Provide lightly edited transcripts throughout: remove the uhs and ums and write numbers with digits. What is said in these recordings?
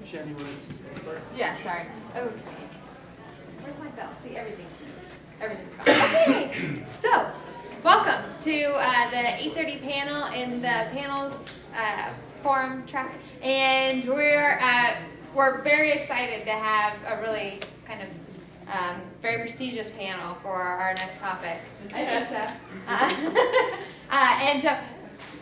Shannon, you want to start? Yeah, sorry. Okay. Where's my bell? See, everything's gone. Okay, so welcome to the 8:30 panel in the panels forum track, and we're very excited to have a really kind of very prestigious panel for our next topic. I think so. And so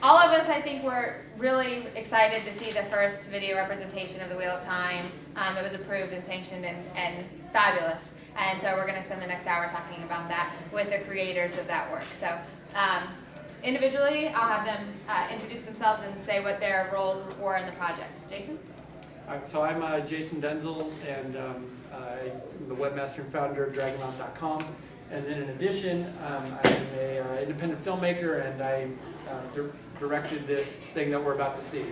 all of us, I think, were really excited to see the first video representation of the Wheel of Time that was approved and sanctioned and fabulous. And so we're going to spend the next hour talking about that with the creators of that work. So individually, I'll have them introduce themselves and say what their roles were in the project. Jason? All right, so I'm Jason Denzel, and I'm the webmaster and founder of DragonCon. And then in addition, I'm an independent filmmaker, and I directed this thing that we're about to see.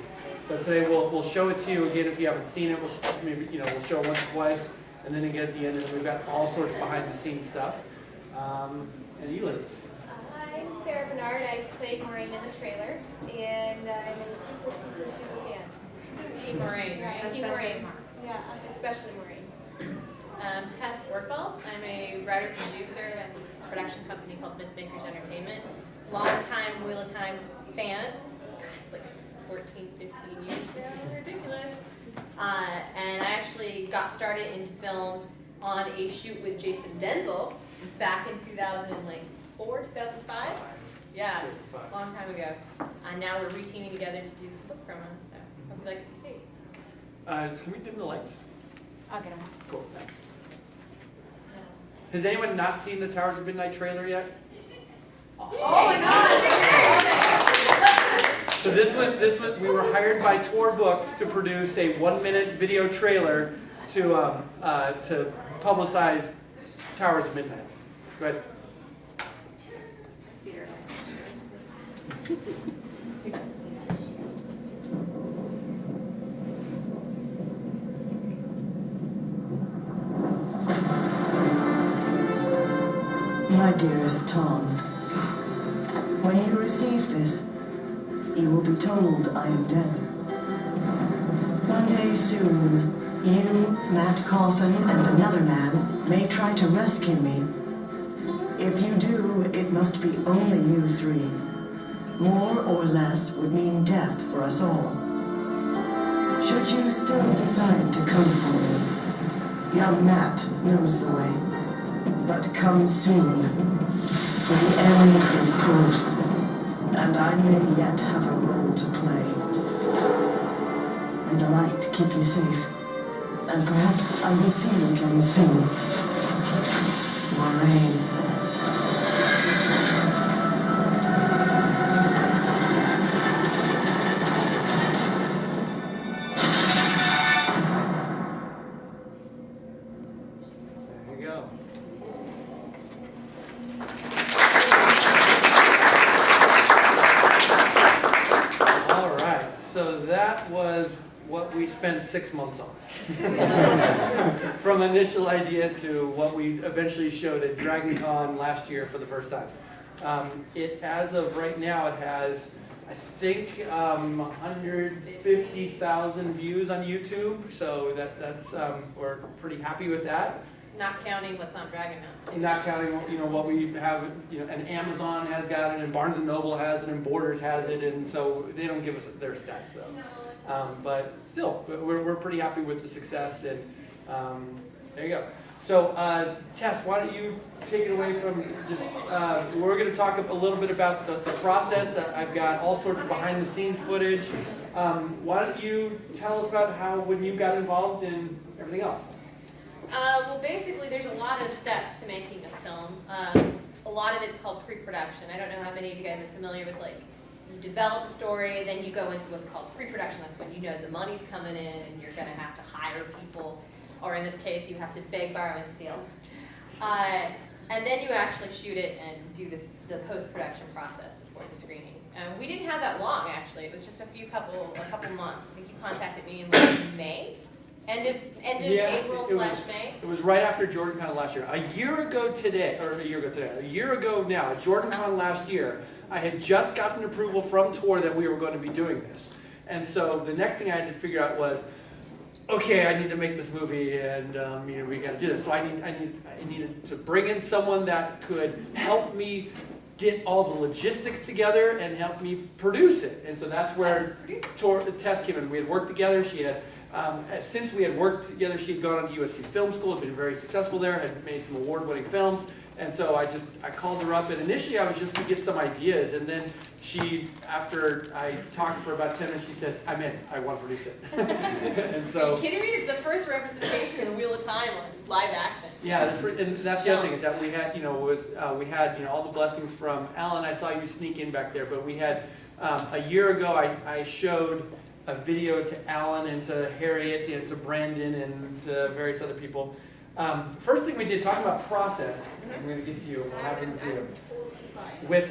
So today we'll show it to you again if you haven't seen it. We'll show it once or twice, and then again at the end, and we've got all sorts of behind-the-scenes stuff. And you ladies. I'm Sarah Barnard. I played Maureen in the trailer, and I'm a super fan. Team Moraine. Right, Team Maureen. Yeah, especially Maureen. Tess Ortbals. I'm a writer-producer and production company called Mythmakers Entertainment. Long-time Wheel of Time fan. God, like 14, 15 years now. Ridiculous. And I actually got started in film on a shoot with Jason Denzel back in 2004, 2005. Yeah, long time ago. And now we're re-teaming together to do some book promos, so hope you like what you see. Can we dim the lights? I'll get them. Cool, thanks. Has anyone not seen the Towers of Midnight trailer yet? Oh my God! So this was we were hired by Tor Books to produce a 1-minute video trailer to publicize Towers of Midnight. Go ahead. My dearest Tom, when you receive this, you will be told I am dead. One day soon, you, Matt Coffin, and another man may try to rescue me. If you do, it must be only you three. More or less would mean death for us all. Should you still decide to come for me, young Matt knows the way. But come soon, for the end is close, and I may yet have a role to play. May the light keep you safe, and perhaps I will see you again soon. Maureen. Spent 6 months on. From initial idea to what we eventually showed at DragonCon last year for the first time. As of right now, it has, I think, 150,000 views on YouTube. So that's we're pretty happy with that. Not counting what's on DragonCon. Not counting, what we have, and Amazon has got it, and Barnes & Noble has it, and Borders has it, and so they don't give us their stats though. But still, we're pretty happy with the success, and there you go. So, Tess, why don't you take it away from just, we're going to talk a little bit about the process. I've got all sorts of behind-the-scenes footage. Why don't you tell us about when you got involved in everything else? Well, basically, there's a lot of steps to making a film. A lot of it's called pre-production. I don't know how many of you guys are familiar with, like, you develop a story, then you go into what's called pre-production. That's when you know the money's coming in and you're going to have to hire people, or in this case, you have to beg, borrow, and steal. And then you actually shoot it and do the post-production process before the screening. We didn't have that long, actually. It was just a couple months. I think you contacted me in May. End of April/May? It was right after JordanCon last year. A year ago now, at JordanCon last year, I had just gotten approval from Tor that we were going to be doing this. And so the next thing I had to figure out was, okay, I need to make this movie, and we got to do this. So I needed to bring in someone that could help me get all the logistics together and help me produce it. And so that's where Tess came in. We had worked together. She had, since we had worked together, she had gone on to USC Film School, had been very successful there, had made some award-winning films. And so I called her up, and initially I was just to get some ideas, and then after I talked for about 10 minutes, she said, I'm in, I want to produce it. And so, are you kidding me? It's the first representation in Wheel of Time on live action. Yeah, and that's the other thing, is that we had, we had all the blessings from Alan. I saw you sneak in back there, but we had, a year ago, I showed a video to Alan and to Harriet and to Brandon and to various other people. First thing we did, talking about process, I'm going to get to you, we'll have him to you. With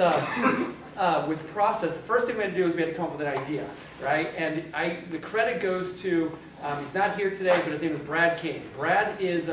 process, the first thing we had to do is we had to come up with an idea, right? And the credit goes to, he's not here today, but his name is Brad Kane. Brad is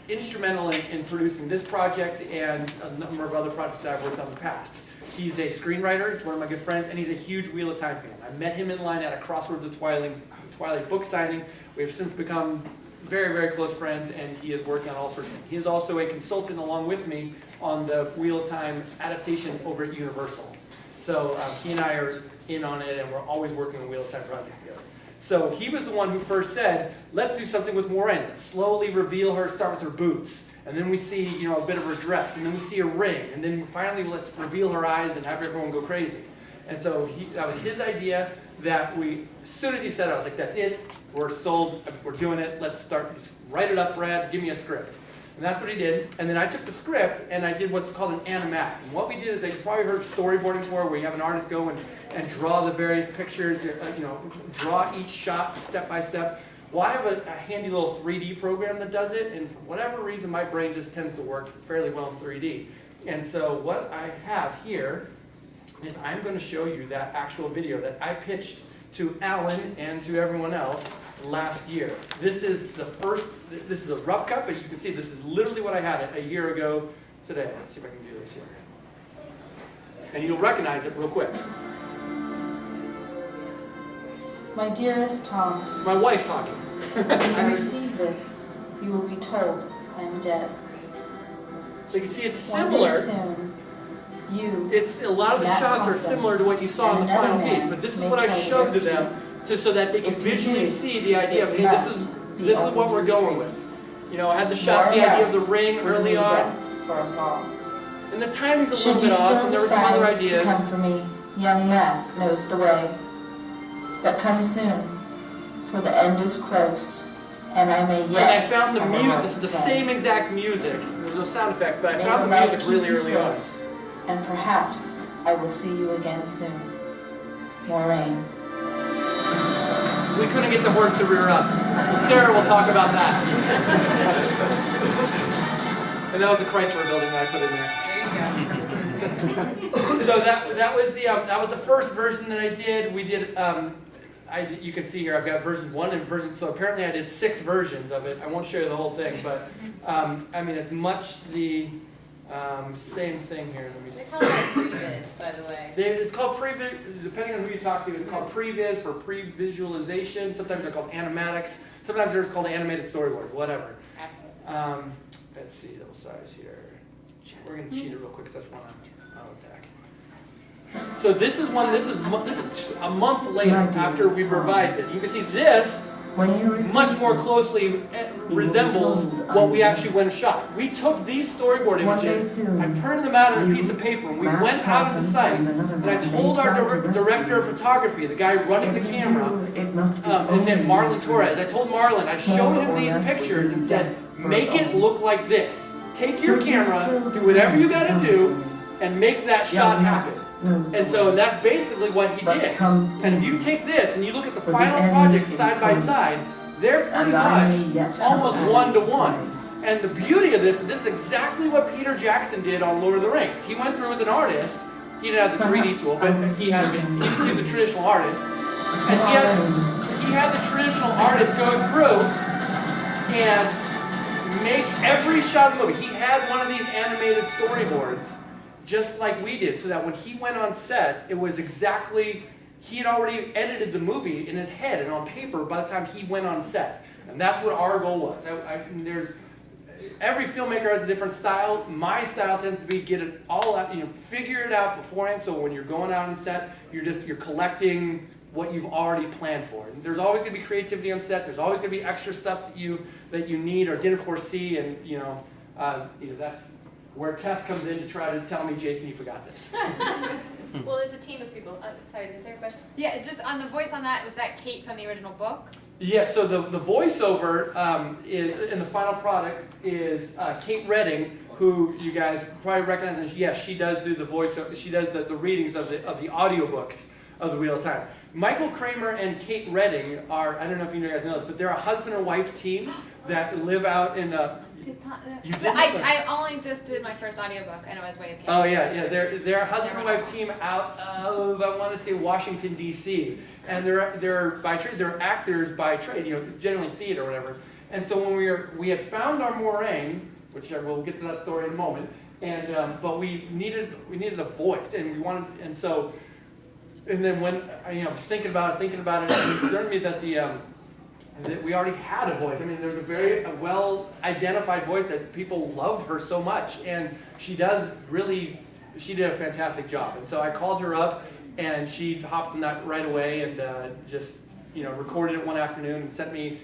instrumental in producing this project and a number of other projects that I've worked on in the past. He's a screenwriter, he's one of my good friends, and he's a huge Wheel of Time fan. I met him in line at a Crossroads of Twilight book signing. We have since become very, very close friends, and he is working on all sorts of things. He is also a consultant along with me on the Wheel of Time adaptation over at Universal. So he and I are in on it, and we're always working on Wheel of Time projects together. So he was the one who first said, let's do something with Moiraine. Let's slowly reveal her, start with her boots. And then we see, a bit of her dress, and then we see a ring, and then finally let's reveal her eyes and have everyone go crazy. And so that was his idea that as soon as he said it, I was like, that's it, we're sold, we're doing it, let's start, just write it up, Brad, give me a script. And that's what he did. And then I took the script and I did what's called an animatic. And what we did is, you've probably heard storyboarding before, where you have an artist go and draw the various pictures, draw each shot step by step. Well, I have a handy little 3D program that does it, and for whatever reason, my brain just tends to work fairly well in 3D. And so what I have here is I'm going to show you that actual video that I pitched to Alan and to everyone else last year. This is this is a rough cut, but you can see this is literally what I had a year ago today. Let's see if I can do this here. And you'll recognize it real quick. My dearest Tom, It's my wife talking. when you receive this, you will be told I am dead. So you can see it's One day similar. soon, you, It's a lot of the Matt shots are Coughlin, similar to what you saw in and the another final piece, man but this is may what I tell you showed to this them so that they can If you visually do, see the idea of, it hey, this must be is only what we're you going three. with. I had the shot, More or the idea of less the ring would early mean on, death for us all. and the timing's a Should little you bit off, still and there were some other decide to ideas. come for me, young Matt knows the way. But come soon, for the end is close, and I may And yet I found the have a heart music, to the play. same exact music. There's no sound effects, but I May found the the night music keep really you early on. safe, and perhaps I will see you again soon. Moiraine. We couldn't get the horse to rear up. Sarah will talk about that. And that was the Chrysler building that I put in there. So that was the first version that I did. We did. You can see here I've got version 1 and version. So apparently I did 6 versions of it. I won't show you the whole thing, but it's much the same thing here. Let me They see. call it previs, by the way. It's called previs, depending on who you talk to, it's called previs for pre-visualization. Sometimes they're called animatics. Sometimes they're just called animated storyboard, whatever. Absolutely. Let's see, little size here. We're going to cheat it real quick because that's one on attack. So this is a month later after we've revised it. You can see this much more closely resembles what we actually went and shot. We took these storyboard images, I printed them out on a piece of paper, and we went out of the site, and I told our director of photography, the guy running the camera, his name Marlon Torres, I told Marlon, I showed him these pictures and said, make it look like this. Take your camera, do whatever you gotta do, and make that shot happen. And so that's basically what he did. And if you take this and you look at the final project side by side, they're pretty much almost 1-to-1. And the beauty of this is exactly what Peter Jackson did on Lord of the Rings. He went through as an artist. He didn't have the 3D tool, but he was a traditional artist. And he had the traditional artist go through and make every shot of the movie. He had one of these animated storyboards, just like we did, so that when he went on set, it was exactly he had already edited the movie in his head and on paper by the time he went on set. And that's what our goal was. Every filmmaker has a different style. My style tends to be get it all out, figure it out beforehand, so when you're going out on set, you're collecting what you've already planned for. And there's always going to be creativity on set. There's always going to be extra stuff that you need or didn't foresee, and that's where Tess comes in to try to tell me, Jason, you forgot this. Well, it's a team of people. Sorry, is there a question? Yeah, just on the voice on that, was that Kate from the original book? Yeah, so the voiceover in the final product is Kate Redding, who you guys probably recognize. And yes, she does do the voiceover. She does the readings of the audiobooks of The Wheel of Time. Michael Kramer and Kate Redding are, I don't know if you guys know this, but they're a husband and wife team that live out in You didn't? I only just did my first audiobook. I know it's way of Oh yeah. They're a husband and wife team out of, I want to say, Washington D.C. And they're by trade, they're actors by trade, generally theater or whatever. And so when we had found our meringue, which we'll get to that story in a moment, and but we needed a voice, and we wanted, and then when I was thinking about it, and it occurred to me that that we already had a voice. I mean, there's a well-identified voice that people love her so much, and she did a fantastic job. And so I called her up, and she hopped on that right away, and just recorded it one afternoon and sent me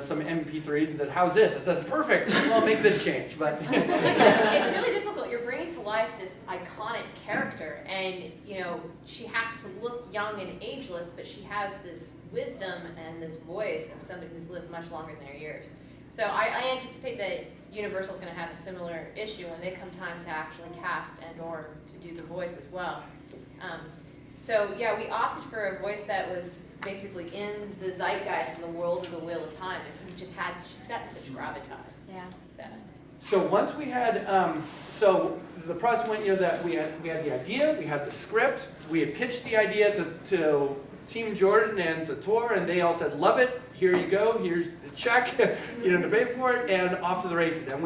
some MP3s and said, "How's this?" I said, "It's perfect. I'll make this change." But it's really difficult. You're bringing to life this iconic character, and she has to look young and ageless, but she has this wisdom and this voice of somebody who's lived much longer than her years. So I anticipate that Universal's going to have a similar issue when they come time to actually cast and or to do the voice as well. So yeah, we opted for a voice that was basically in the zeitgeist in the world of The Wheel of Time, and she's got such gravitas. Yeah. So once we had, so the process went, that we had the idea, we had the script, we had pitched the idea to Team Jordan and to Tor, and they all said, "Love it, here you go, here's the check, to pay for it," and off to the races. And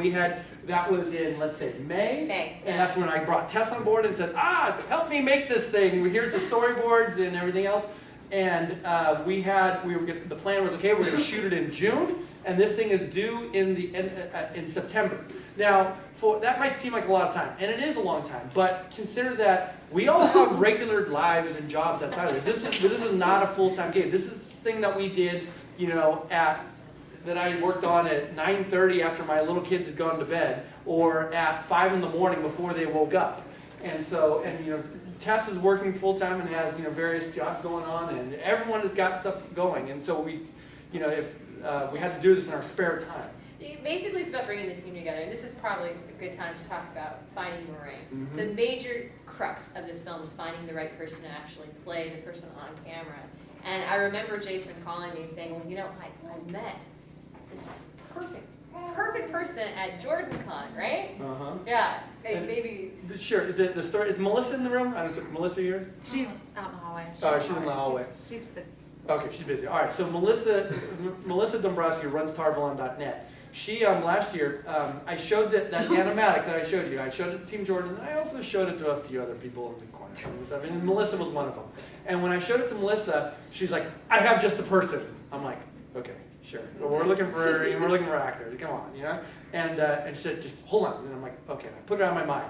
that was in, let's say, May. And that's when I brought Tess on board and said, help me make this thing, here's the storyboards and everything else. And the plan was, okay, we're going to shoot it in June, and this thing is due in September. Now, that might seem like a lot of time, and it is a long time, but consider that we all have regular lives and jobs outside of this. This is not a full-time gig. This is the thing that we did, that I worked on at 9:30 after my little kids had gone to bed, or at 5 in the morning before they woke up. And so, Tess is working full-time and has, various jobs going on, and everyone has got stuff going. And so we had to do this in our spare time. Basically, it's about bringing the team together, and this is probably a good time to talk about finding meringue. Mm-hmm. The major crux of this film is finding the right person to actually play the person on camera. And I remember Jason calling me and saying, "Well, I met this perfect person at JordanCon, right?" Uh-huh. Yeah, maybe. Sure. The story, is Melissa in the room? Is Melissa here? She's out in the hallway. Oh, she's in the hallway. She's busy. Okay, she's busy. All right, so Melissa Dombrowski runs tarvalon.net. She, last year, I showed that animatic that I showed you. I showed it to Team Jordan, and I also showed it to a few other people in the corner and stuff. And Melissa was one of them. And when I showed it to Melissa, she's like, "I have just the person." I'm like, "Okay, sure. But we're looking for actors. Come on, And she said, "Just hold on." And I'm like, "Okay." And I put it on my mind.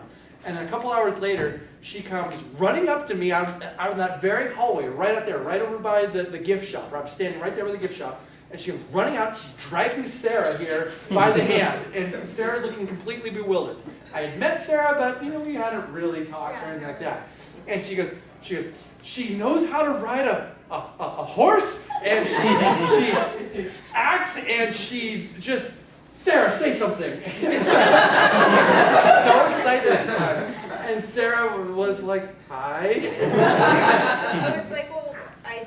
And then a couple hours later, she comes running up to me out of that very hallway, right up there, right over by the gift shop. I'm standing right there by the gift shop. And she comes running out, she's dragging Sarah here by the hand. And Sarah's looking completely bewildered. I had met Sarah, but we hadn't really talked or anything like that. And she goes, "She knows how to ride a horse, and she acts, and she's just, Sarah, say something." So excited. And Sarah was like, "Hi." I was like, well, I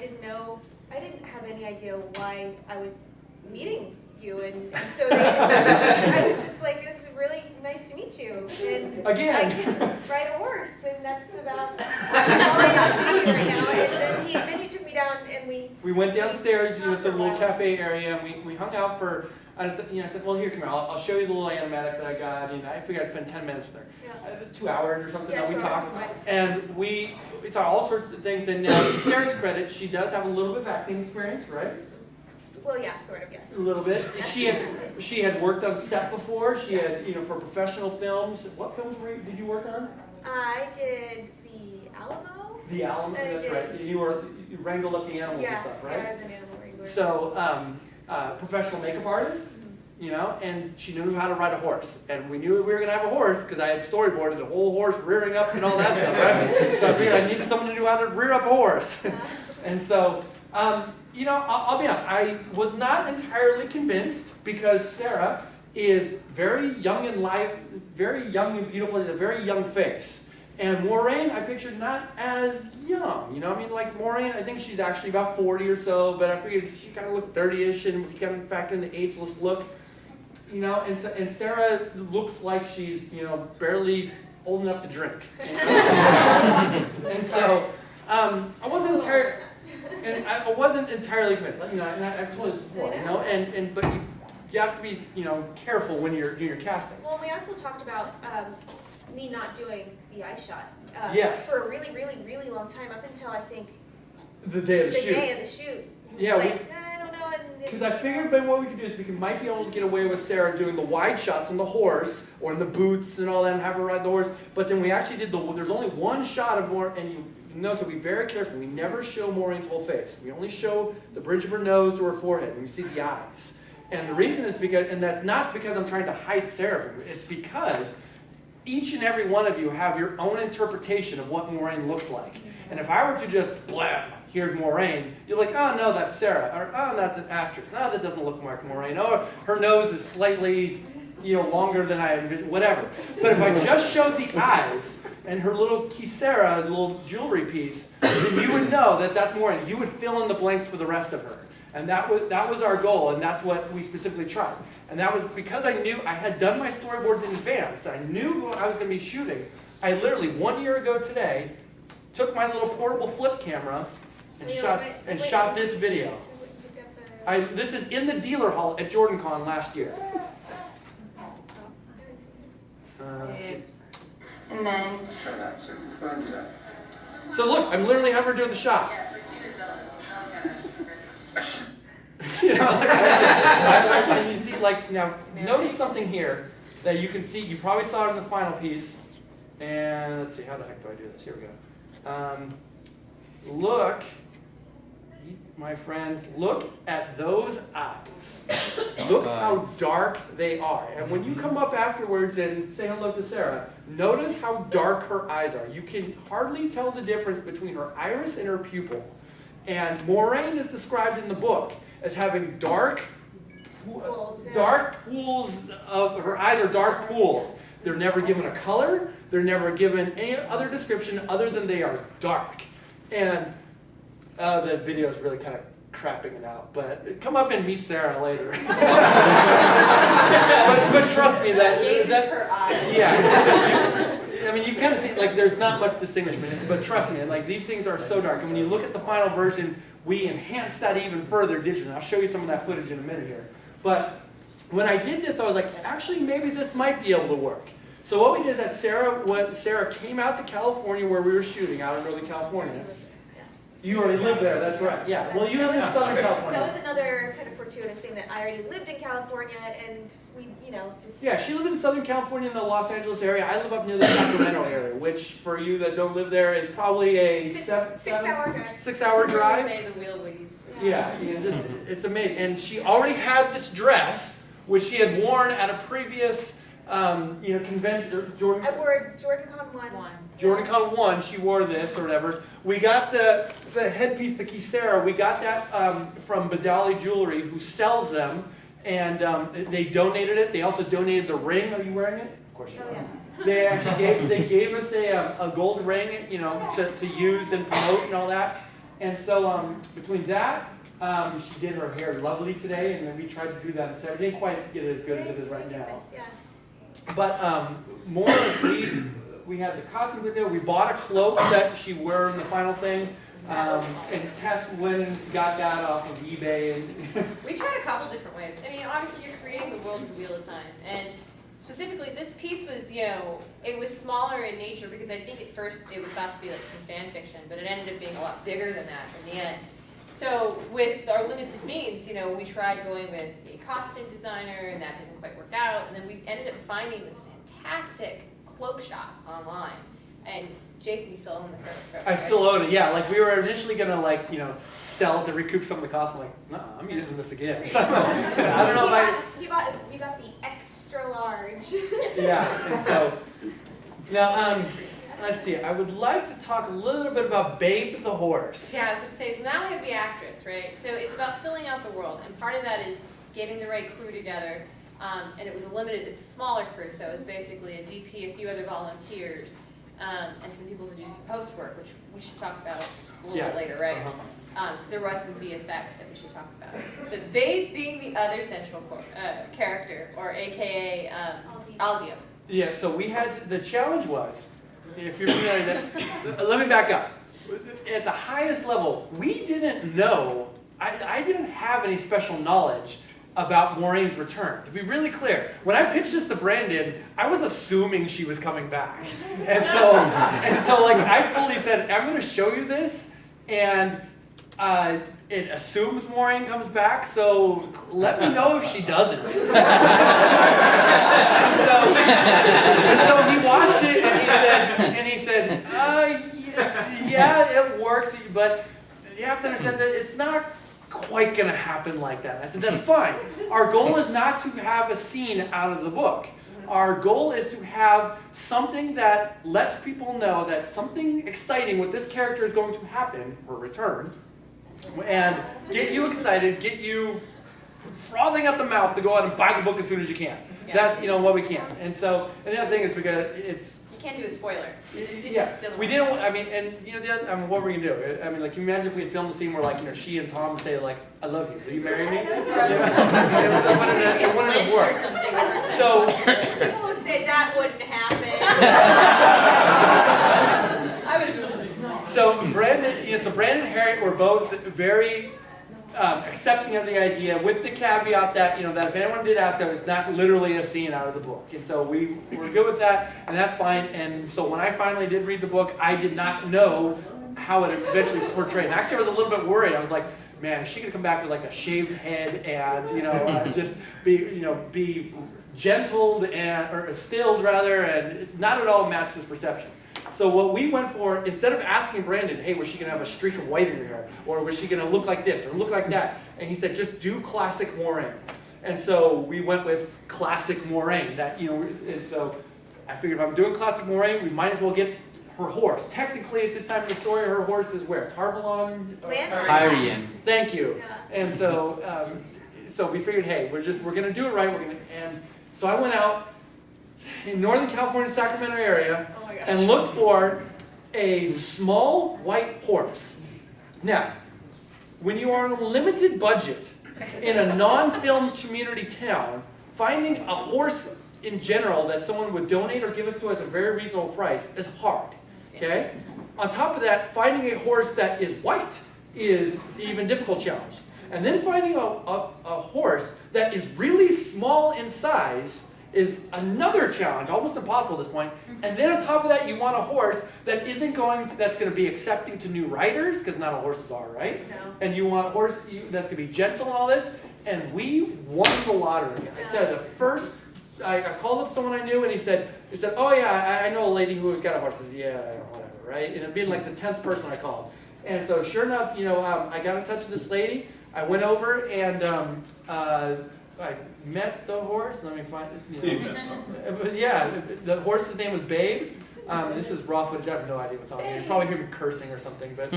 didn't have any idea why I was meeting you, and so I was just like, "This is really nice to meet you." And Again. I can ride a horse, and that's about all I know seeing you right now. And then you took me me down and we went downstairs, you know, to the talked little for a while. cafe area, and we hung out for. I said, well, here, come here. I'll show you the little animatic that I got. And I figured I'd spend 10 minutes with her. Yeah. 2 hours or something Yeah, that we 2 hours, talked. right. And we talked all sorts of things. And now, to Sarah's credit, she does have a little bit of acting experience, right? Well, yeah, sort of, yes. A little bit. She had worked on set before. She had, you know, for professional films. What films did you work on? I did The Alamo. The Alamo. I That's did. right. You wrangled up the animals and stuff, right? Yeah, as an animal wrangler. So, professional makeup artist, you know, and she knew how to ride a horse. And we knew we were going to have a horse because I had storyboarded the whole horse rearing up and all that stuff, right? So I figured I needed someone to know how to rear up a horse. And so, you know, I'll be honest, I was not entirely convinced because Sarah is very young and very young and beautiful, has a very young face. And Maureen, I pictured not as young, you know, I mean, like Maureen, I think she's actually about 40 or so, but I figured she kind of looked 30-ish, and if you kind of factor in the ageless look, you know, and Sarah looks like she's, you know, barely old enough to drink. You know? And so, I wasn't entirely convinced, you know, and I've told you this before, you know, but you have to be, you know, careful when you're casting. Well, we also talked about me not doing the eye shot Yes. for a really, really, really long time, up until I think The day of the the shoot. day of the shoot. Yeah, Like, I don't know. Because I figured maybe what we could do is we might be able to get away with Sarah doing the wide shots on the horse, or in the boots and all that, and have her ride the horse. But then we actually did there's only one shot of Maureen, and you know, so be very careful. We never show Maureen's whole face. We only show the bridge of her nose to her forehead, and we see the eyes. And the reason is because, and that's not because I'm trying to hide Sarah from you, it's because each and every one of you have your own interpretation of what Maureen looks like. And if I were to just blam, here's Maureen, you're like, oh no, that's Sarah, or oh, that's an actress. No, that doesn't look like Maureen. Oh, her nose is slightly, you know, longer than I envisioned, whatever. But if I just showed the eyes and her little kisera, little jewelry piece, then you would know that that's Maureen. You would fill in the blanks for the rest of her. And that was our goal, and that's what we specifically tried. And that was because I knew I had done my storyboards in advance. I knew what I was going to be shooting. I literally, 1 year ago today, took my little portable flip camera and shot this video. This is in the dealer hall at JordanCon last year. And then So look, I'm literally having her do the shot. Yes, we see the jealous. You know, and you see, like, now, notice something here that you can see. You probably saw it in the final piece. And let's see, how the heck do I do this? Here we go. Look, my friends, look at those eyes. Look how dark they are. And when you come up afterwards and say hello to Sarah, notice how dark her eyes are. You can hardly tell the difference between her iris and her pupil. And Maureen is described in the book as having dark pools of, her eyes are dark pools. They're never given a color. They're never given any other description other than they are dark. And the video is really kind of crapping it out, but come up and meet Sarah later. but trust me, that her eyes. yeah. I mean, you kind of see, like, there's not much distinguishment, but trust me, like, these things are so dark. And when you look at the final version, we enhanced that even further digitally. I'll show you some of that footage in a minute here. But when I did this, I was like, actually, maybe this might be able to work. So what we did is that Sarah came out to California where we were shooting, out in Northern California. You already lived there, that's right. Yeah. Well, you live in Southern California. That was another kind of fortuitous thing, that I already lived in California, and we, you know, just... Yeah, she lived in Southern California in the Los Angeles area. I live up near the Sacramento area, which for you that don't live there is probably a 6-hour drive. 6-hour drive. Say the wheel weaves. Yeah, it's amazing. And she already had this dress, which she had worn at a previous, convention. I wore JordanCon 1. JordanCon 1, she wore this or whatever. We got the headpiece, the kisera, we got that from Badali Jewelry, who sells them, and they donated it. They also donated the ring. Are you wearing it? Of course you are. Yeah. They actually gave us a gold ring, you know, to use and promote and all that. And so between that, she did her hair lovely today, and then we tried to do that instead. We didn't quite get it as good as it is right now. Yeah. But we had the costume video. We bought a cloak that she wore in the final thing. And Tess went and got that off of eBay. And We tried a couple different ways. I mean, obviously you're creating the world of Wheel of Time, and specifically this piece was, it was smaller in nature because I think at first it was about to be like some fan fiction, but it ended up being a lot bigger than that in the end. So with our limited means, we tried going with a costume designer, and that didn't quite work out, and then we ended up finding this fantastic cloak shop online, and Jason, you still own the credit. I still own it, yeah. Like we were initially gonna sell it to recoup some of the costs. I'm like, no, I'm using this again. So, I don't know if You got the extra large. Yeah, and so now let's see. I would like to talk a little bit about Babe the horse. Yeah, I was going to say, so now we have the actress, right? So it's about filling out the world, and part of that is getting the right crew together. And it was it's a smaller crew, so it was basically a DP, a few other volunteers, and some people to do some post work, which we should talk about a little bit later, right? Because there was some VFX that we should talk about. But Babe being the other central character, or AKA Aldio. Yeah, so we had, the challenge was, if you're familiar with that, let me back up. At the highest level, we didn't know, I didn't have any special knowledge about Maureen's return. To be really clear, when I pitched this to Brandon, I was assuming she was coming back. And so like I fully said, I'm gonna show you this, and it assumes Maureen comes back, so let me know if she doesn't. and so he watched it and he said, yeah, it works, but you have to understand that it's not quite gonna happen like that. I said, that's fine. Our goal is not to have a scene out of the book. Our goal is to have something that lets people know that something exciting with this character is going to happen, her return, and get you excited, get you frothing at the mouth to go out and buy the book as soon as you can. Yeah. That, what we can. And the other thing is because it's, You can't do a spoiler. It yeah, just doesn't we work. didn't. I mean, and the other, what were we gonna do? I mean, like, can you imagine if we had filmed a scene where, she and Tom say, "I love you. Will you marry me?" It wouldn't have Or worked. something or So, People would say that wouldn't happen. I would have so Brandon and Harriet were both very accepting of the idea, with the caveat that that if anyone did ask them, it's not literally a scene out of the book. And so we were good with that, and that's fine. And so when I finally did read the book, I did not know how it eventually portrayed. And actually, I was a little bit worried. I was like, man, is she gonna come back with like a shaved head and just be gentled or stilled rather, and not at all match his perception. So what we went for, instead of asking Brandon, hey, was she going to have a streak of white in her hair? Or was she going to look like this or look like that? And he said, just do classic Maureen. And so we went with classic Maureen. And so I figured if I'm doing classic Maureen, we might as well get her horse. Technically, at this time of the story, her horse is where? Tarvalon? Tyrian. Thank you. Yeah. And so we figured, hey, we're going to do it right. And so I went out in Northern California, Sacramento area, and looked for a small white horse. Now, when you are on a limited budget in a non-film community town, finding a horse in general that someone would donate or give us to us at a very reasonable price is hard. Okay? On top of that, finding a horse that is white is an even difficult challenge. And then finding a horse that is really small in size is another challenge, almost impossible at this point. And then on top of that, you want a horse that that's going to be accepting to new riders, because not all horses are, right? No. And you want a horse that's going to be gentle and all this. And we won the lottery. I tell you, I called up someone I knew, and he said, oh yeah, I know a lady who's got a horse. I said, yeah, whatever, right? And it being like the 10th person I called. And so sure enough, I got in touch with this lady. I went over and I met the horse. Let me find it. Yeah, the horse's name was Babe. This is raw footage. I have no idea what's on here. You probably hear me cursing or something, but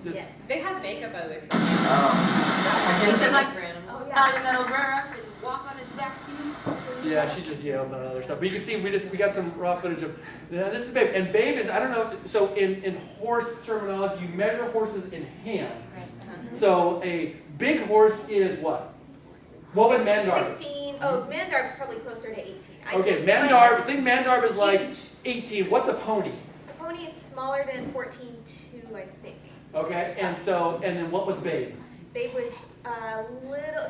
Yes. They have makeup, by the way. He said, like, For animals. you gotta rear up and walk on his back feet. yeah, she just yelled and other stuff. But you can see we got some raw footage of. This is Babe, and Babe is, I don't know. So in horse terminology, you measure horses in hand. So a big horse is what? What would Mandarb? 16. Oh, Mandarb's probably closer to 18. Okay, Mandarb. I think Mandarb is like 18. What's a pony? A pony is smaller than 14.2. 2, I think. Okay, and then what was Babe? Babe was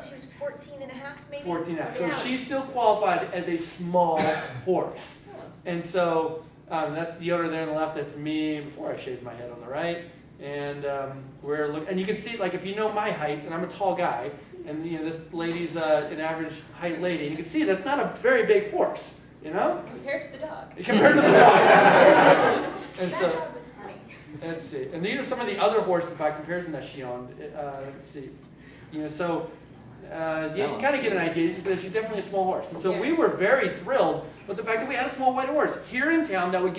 she was 14 and a half maybe? 14 and a half. So Yeah. she's still qualified as a small horse. And so that's the owner there on the left. That's me before I shaved my head on the right. And and you can see, like, if you know my height, and I'm a tall guy, and this lady's an average height lady, and you can see that's not a very big horse, Compared to the dog. compared to the dog. And That so, dog was funny. let's see. And these are some of the other horses by comparison that she owned. Let's see. So you can kind of get an idea, but she's definitely a small horse. And so we were very thrilled with the fact that we had a small white horse here in town that would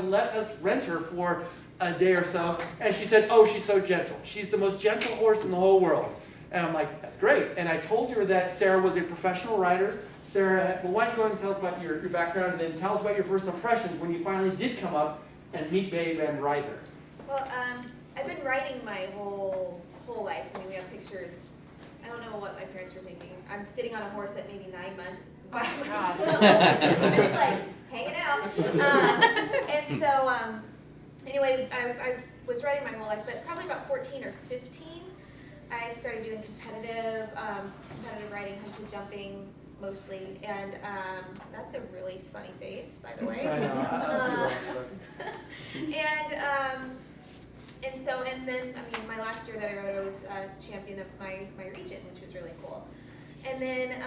let us rent her for a day or so. And she said, "Oh, she's so gentle. She's the most gentle horse in the whole world." And I'm like, "That's great." And I told her that Sarah was a professional rider. Sarah, well, why don't you go and tell us about your background, and then tell us about your first impressions when you finally did come up and meet Babe and ride her. Well, I've been riding my whole life. I mean, we have pictures. I don't know what my parents were thinking. I'm sitting on a horse at maybe 9 months by myself, just like hanging out. And so, anyway, I was riding my whole life, but probably about 14 or 15, I started doing competitive riding, hunting, jumping mostly. And that's a really funny face, by the way. I know. And then, I mean, my last year that I rode, I was champion of my region, which was really cool. And then,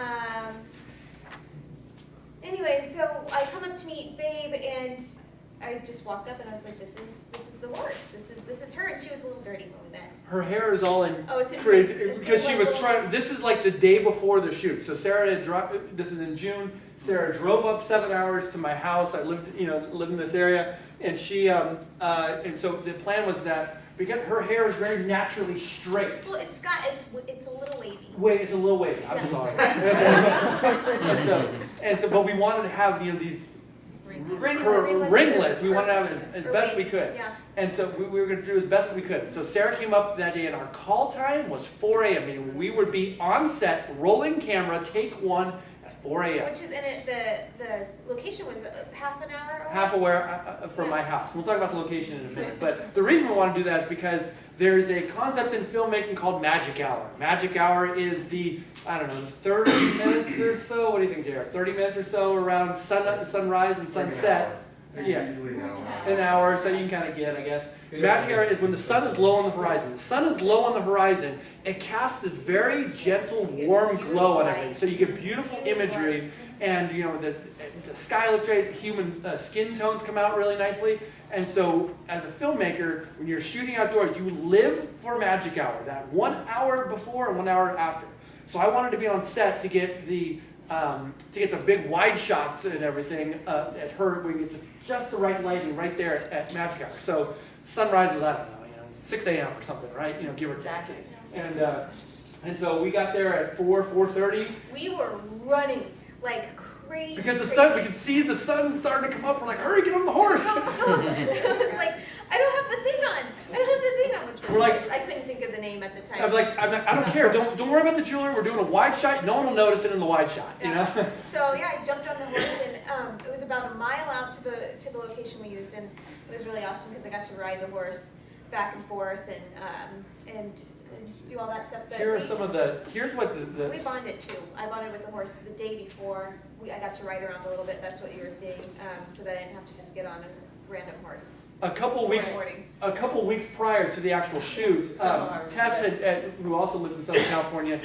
anyway, so I come up to meet Babe, and I just walked up and I was like, this is the horse. This is her. And she was a little dirty when we met. Her hair is all in Oh, it's in crazy it's because in she like was trying. This is like the day before the shoot. So Sarah had this is in June. Sarah drove up 7 hours to my house. I lived in this area, and she and so the plan was that because her hair is very naturally straight. Well, it's a little wavy. Wait, it's a little wavy. I'm sorry. and so, but we wanted to have these ringlets. We wanted to have it as best we could. Yeah. And so we were going to do as best we could. So Sarah came up that day, and our call time was 4 a.m. Meaning we would be on set, rolling camera, take one at 4 a.m. Which is in it. The location was half an hour away. Half aware from my house. We'll talk about the location in a minute. But the reason we want to do that is because there's a concept in filmmaking called Magic Hour. Magic Hour is the, 30 minutes or so. What do you think, JR? 30 minutes or so around sunrise and sunset. Yeah, an hour, so you can kind of get, I guess. Magic Hour is when the sun is low on the horizon. When the sun is low on the horizon, it casts this very gentle, warm glow on everything. So you get beautiful imagery, and the sky looks great. Human skin tones come out really nicely. And so, as a filmmaker, when you're shooting outdoors, you live for Magic Hour. That 1 hour before and 1 hour after. So I wanted to be on set to get the big wide shots and everything at her. We get just the right lighting right there at Magic Hour. So sunrise was, 6 a.m. or something, right? Give or take. Exactly. And so we got there at 4:30. We were running like crazy. Because the sun, we could see the sun starting to come up. We're like, hurry, get on the horse. I was like, I don't have the thing on. Which was We're like, I couldn't think of the name at the time. I was like, I don't care. Don't worry about the jewelry. We're doing a wide shot. No one will notice it in the wide shot. So yeah, I jumped on the horse, and it was about a mile out to the location we used, and it was really awesome because I got to ride the horse back and forth and do all that stuff. But Here's what the we bonded too. I bonded with the horse the day before. I got to ride around a little bit. That's what you were seeing, so that I didn't have to just get on a random horse. A couple weeks prior to the actual shoot, Tess who also lived in Southern California,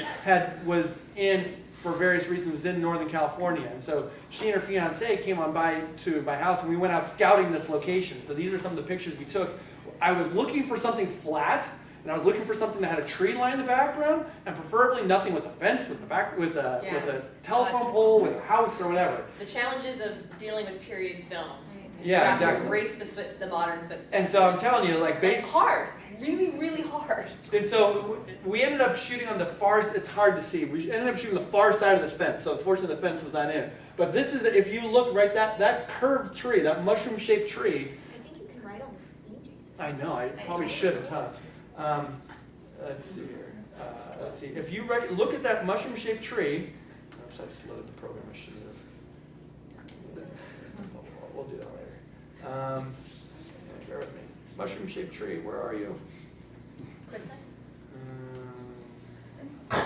was in, for various reasons, was in Northern California. And so she and her fiance came on by to my house, and we went out scouting this location. So these are some of the pictures we took. I was looking for something flat, and I was looking for something that had a tree line in the background, and preferably nothing with a fence, with a telephone pole, with a house, or whatever. The challenges of dealing with period film. Yeah, you have exactly. to erase the modern footsteps. And so I'm telling you, it's hard, really, really hard. And so we ended up shooting on the far. It's hard to see. We ended up shooting the far side of this fence. So unfortunately, the fence was not in. But this is if you look right, that curved tree, that mushroom-shaped tree. I think you can ride on this green, Jason. I know. I probably should have, huh? Let's see here. Let's see. If you look at that mushroom-shaped tree. Oops, I just loaded the program. I should have. We'll do that later. Bear with me. Mushroom-shaped tree, where are you? I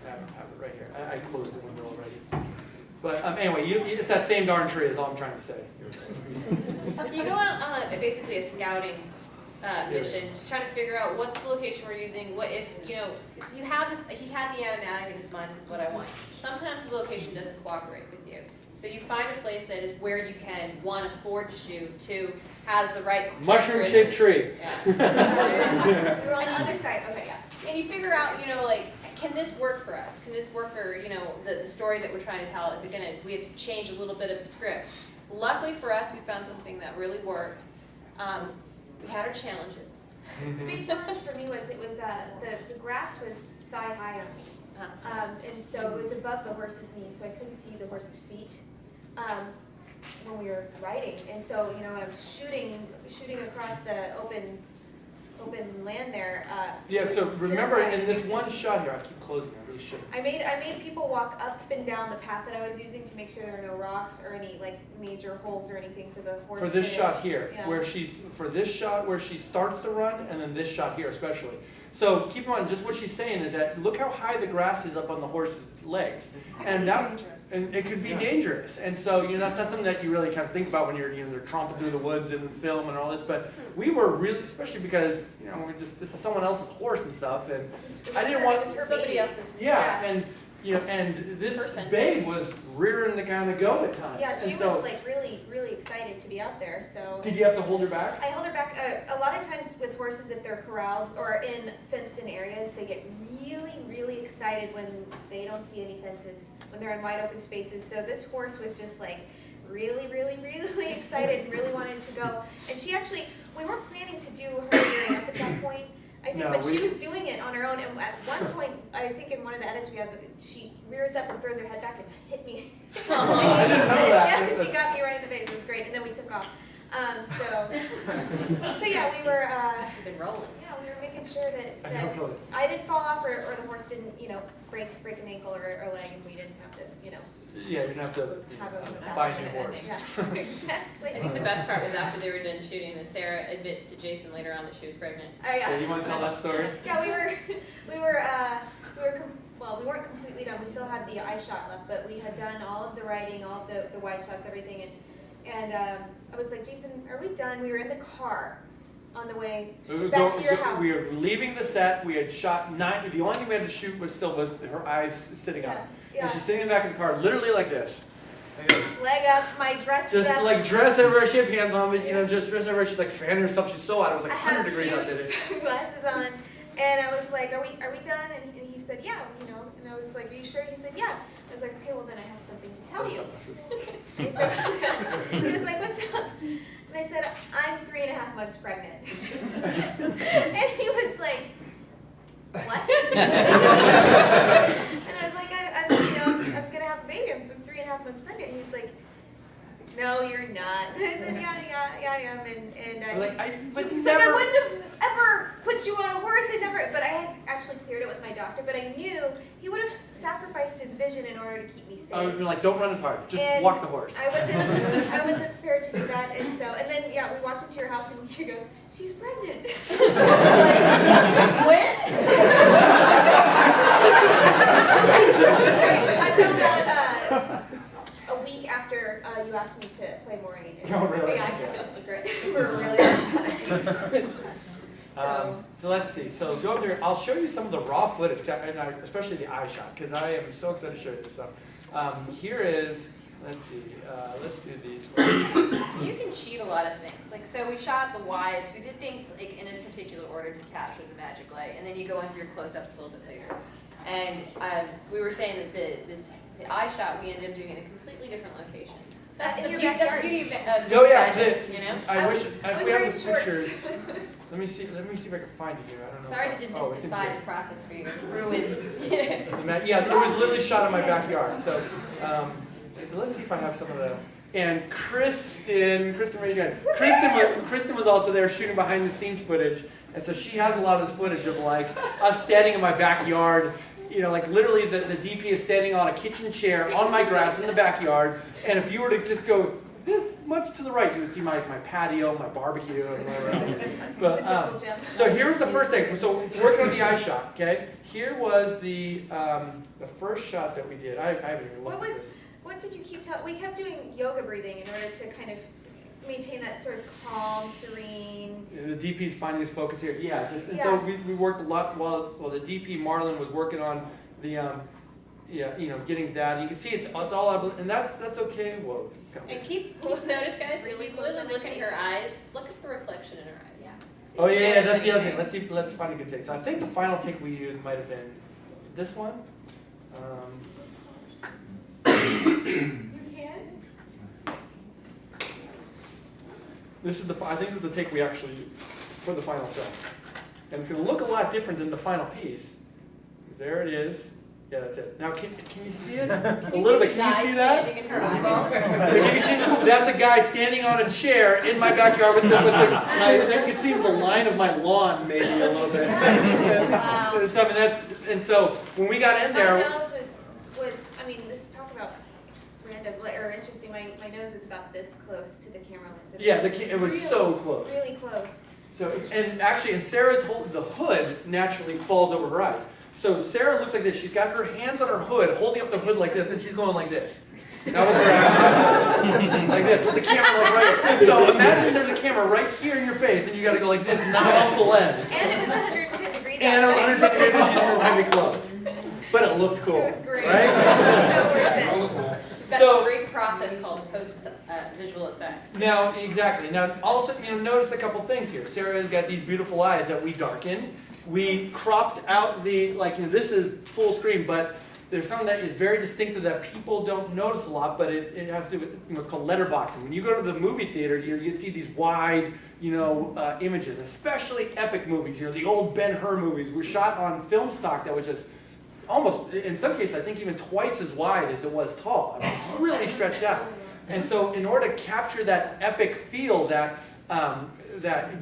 don't have it right here. I closed the window already. But anyway, it's that same darn tree is all I'm trying to say. You go out on basically a scouting mission, just trying to figure out what's the location we're using. What if you have this? He had the automatic in his mind. This is what I want. Sometimes the location doesn't cooperate with you, so you find a place that is where you can one afford to shoot, two has the right mushroom-shaped tree. Yeah. We were on the other side. Okay, yeah. And you figure out, like, can this work for us? Can this work for, the story that we're trying to tell? Is it do we have to change a little bit of the script? Luckily for us, we found something that really worked. We had our challenges. The big challenge for me was the grass was thigh high on me, and so it was above the horse's knees, so I couldn't see the horse's feet when we were riding. And so I'm shooting across the open land there. Yeah. So remember, in this one shot here, I keep closing. I really shouldn't. I made people walk up and down the path that I was using to make sure there were no rocks or any major holes or anything, so the horse. For this shot here, yeah. where she starts to run, and then this shot here especially. So keep in mind, just what she's saying is that look how high the grass is up on the horse's legs, and it could be dangerous. And so that's not something that you really kind of think about when you're they're tromping through the woods and film and all this. But we were really, especially because this is someone else's horse and stuff, and I didn't want somebody else's. Yeah, and and this babe was rearing to kind of go at times. Yeah, she and was really excited to be out there. So did you have to hold her back? I held her back. A lot of times with horses, if they're corralled or in fenced-in areas, they get really excited when they don't see any fences, when they're in wide open spaces. So this horse was just really excited and really wanted to go. And she actually, we weren't planning to do her rearing up at that point. I think, but she was doing it on her own. And at one point, I think in one of the edits we had, she rears up and throws her head back and hit me. I didn't know that. Yeah, she got me right in the face. It was great. And then we took off. So yeah, we were. You've been rolling. Yeah, we were making sure that really. I didn't fall off or the horse didn't, break an ankle or a leg, and we didn't have to, Yeah, you didn't have to have a buy a new horse. Yeah, exactly. I think the best part was after they were done shooting, that Sarah admits to Jason later on that she was pregnant. Oh yeah. Yeah, you want to tell that story? Yeah, we weren't completely done. We still had the eye shot left, but we had done all of the writing, all of the wide shots, everything, and I was like, Jason, are we done? We were in the car on the way back to your house. We were leaving the set. We had shot 9. The only thing we had to shoot was her eyes sitting up. Yeah. And she's sitting in the back of the car, literally like this. Leg up, my dress was Just up. dress everywhere. She had hands on, but just dress everywhere. She's fanning herself. She's so hot. It was 100 degrees out there. I had glasses on, and I was like, "Are we done?" And he said, "Yeah, And I was like, "Are you sure?" He said, "Yeah." I was like, "Okay, well then I have something to tell you." He said, he was like, "What's up?" And I said, "I'm 3.5 months pregnant." And he was like, "What?" And I was like, I'm gonna have a baby. I'm 3.5 months pregnant. And he was like, "No, you're not." And I said, "Yeah, I am." And he was like, "I wouldn't have ever put you on a horse. But I had actually cleared it with my doctor. But I knew he would have sacrificed his vision in order to keep me safe." I would have been like, don't run as hard. Just walk the horse. I wasn't prepared to do that. And then we walked into your house and he goes, "She's pregnant." I was like, "When?" I found out a week after you asked me to play Maureen. Oh, really? Yeah, I kept it a secret for a really long time. So let's see. So go up there. I'll show you some of the raw footage, and especially the eye shot, because I am so excited to show you this stuff. Here is, let's see, let's do these. You can cheat a lot of things. So we shot the wides. We did things in a particular order to capture the magic light, and then you go in for your close-ups a little bit later. And we were saying that the eye shot we ended up doing in a completely different location. That's the beauty of magic, I wish if we have the shorts. pictures. Let me see if I can find it here. I don't know. Sorry to demystify the process for you. Ruin. Yeah, it was literally shot in my backyard. So let's see if I have some of the. And Kristen raised your hand. Kristen was also there shooting behind the scenes footage, and so she has a lot of this footage of us standing in my backyard. Literally the DP is standing on a kitchen chair on my grass in the backyard, and if you were to just go this much to the right, you would see my patio, my barbecue, and whatever. But, The jungle gym. so here's the first thing. So working on the eye shot, okay? Here was the first shot that we did. I haven't even looked at this. What did you keep telling? We kept doing yoga breathing in order to kind of maintain that sort of calm, serene. The DP's finding his focus here. Yeah, just and Yeah. so we worked a lot while the DP Marlon was working on the getting that. You can see it's all up, and that's okay. Well, And keep notice, guys. Really If you close really on my look at face. her eyes. Look at the reflection in her eyes. Yeah. See oh if you yeah, notice that's the other thing. anything. Let's find a good take. So I think the final take we used might have been this one. This is I think this is the take we actually used for the final film, and it's going to look a lot different than the final piece. There it is. Yeah, that's it. Now, can you see it a little bit? Can you see that? Standing in her eyeballs? Can you see, that's a guy standing on a chair in my backyard with the you can see the line of my lawn maybe a little bit. Wow. And so when we got in there, My nose was I mean, this talk about random or interesting. My nose was about this close to the camera lens. yeah, it was so close. Really close. So and actually, and Sarah's the hood naturally falls over her eyes. So Sarah looks like this. She's got her hands on her hood, holding up the hood like this, and she's going like this. That was her action. Like this, with the camera like right. So imagine there's a camera right here in your face, and you got to go like this, not off the lens. And it was 110 degrees And it was outside. 110 degrees, and she's in this heavy clothes. But it looked cool. It was great. Right? It was so worth it. That's So- a great process called post visual effects. Now, exactly. Now, also, notice a couple things here. Sarah's got these beautiful eyes that we darkened. We cropped out this is full screen, but there's something that is very distinctive that people don't notice a lot, but it has to do with what's called letterboxing. When you go to the movie theater, you see these wide, images, especially epic movies. The old Ben-Hur movies were shot on film stock that was just almost, in some cases, I think even twice as wide as it was tall. I mean, really stretched out. And so in order to capture that epic feel that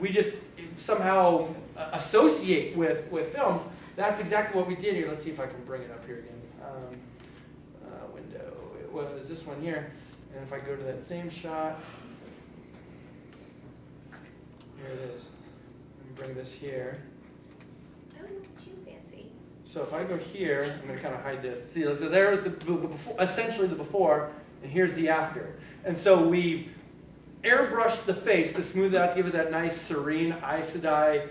we just somehow associate with films, that's exactly what we did here. Let's see if I can bring it up here again. Window, it was this one here. And if I go to that same shot, here it is. Let me bring this here. Oh, look at you, fancy. So if I go here, I'm going to kind of hide this. See, so there was the before, essentially the before, and here's the after. And so we airbrushed the face to smooth it out, to give it that nice serene Aes Sedai,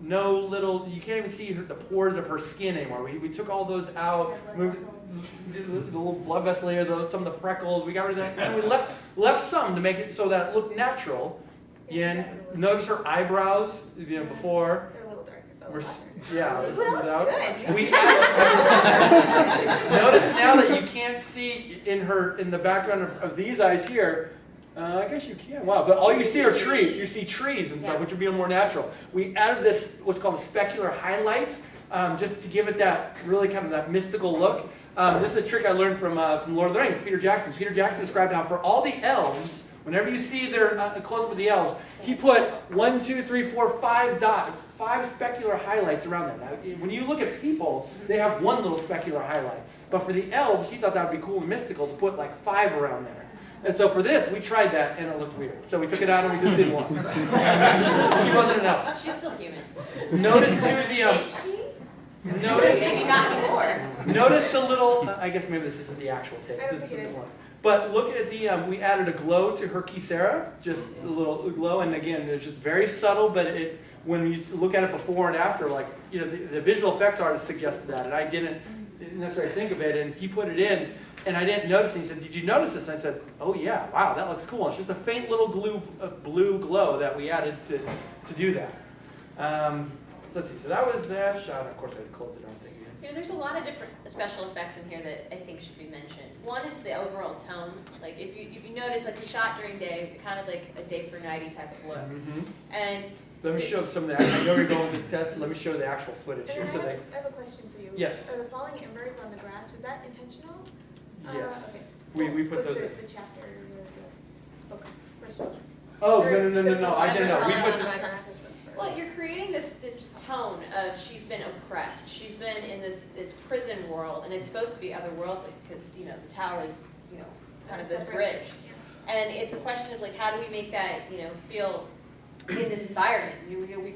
no little, you can't even see the pores of her skin anymore. We took all those out, moved the little blood vessel here, some of the freckles, we got rid of that, and we left some to make it so that it looked natural. And notice her eyebrows, before. They're a little dark. Yeah, Ooh, this that comes looks out. good. We notice now that you can't see in the background of these eyes here. I guess you can. Wow, but all you see are trees. You see trees and stuff, Yeah. which would be more natural. We added this what's called a specular highlight, just to give it that really kind of that mystical look. This is a trick I learned from Lord of the Rings, Peter Jackson. Peter Jackson described how for all the elves, whenever you see their close-up with the elves, he put 1, 2, 3, 4, 5 dots, 5 specular highlights around them. Now, when you look at people, they have one little specular highlight. But for the elves, he thought that would be cool and mystical to put like 5 around there. And so for this, we tried that, and it looked weird. So we took it out, and we just didn't want it. She wasn't enough. She's still human. Notice too the Is she? notice. Maybe not anymore. Notice the little, I guess maybe this isn't the actual take. I don't This think it is is. the one. But look at the, we added a glow to her Kisera, just a little glow, and again, it's just very subtle, but when you look at it before and after, the visual effects artist suggested that, and I didn't necessarily think of it, and he put it in, and I didn't notice it. He said, "Did you notice this?" And I said, "Oh yeah, wow, that looks cool." And it's just a faint little blue glow that we added to do that. So let's see, so that was that shot. Of course, I had to close the darn thing again. There's a lot of different special effects in here that I think should be mentioned. One is the overall tone. Like if you notice, we shot during day, kind of like a day for nighty type of look. Mm-hmm. And Let me show some of that. I know you're going with this test. Let me show the actual footage here. And So I have a question for you. Yes. Are the falling embers on the grass, was that intentional? Yes. Okay. We put With those. the chapter, the book, first book. Oh Or no! I didn't know. We put. well, you're creating this tone of she's been oppressed. She's been in this prison world, and it's supposed to be otherworldly because the tower is kind of this bridge. And it's a question of like, how do we make that, feel in this environment?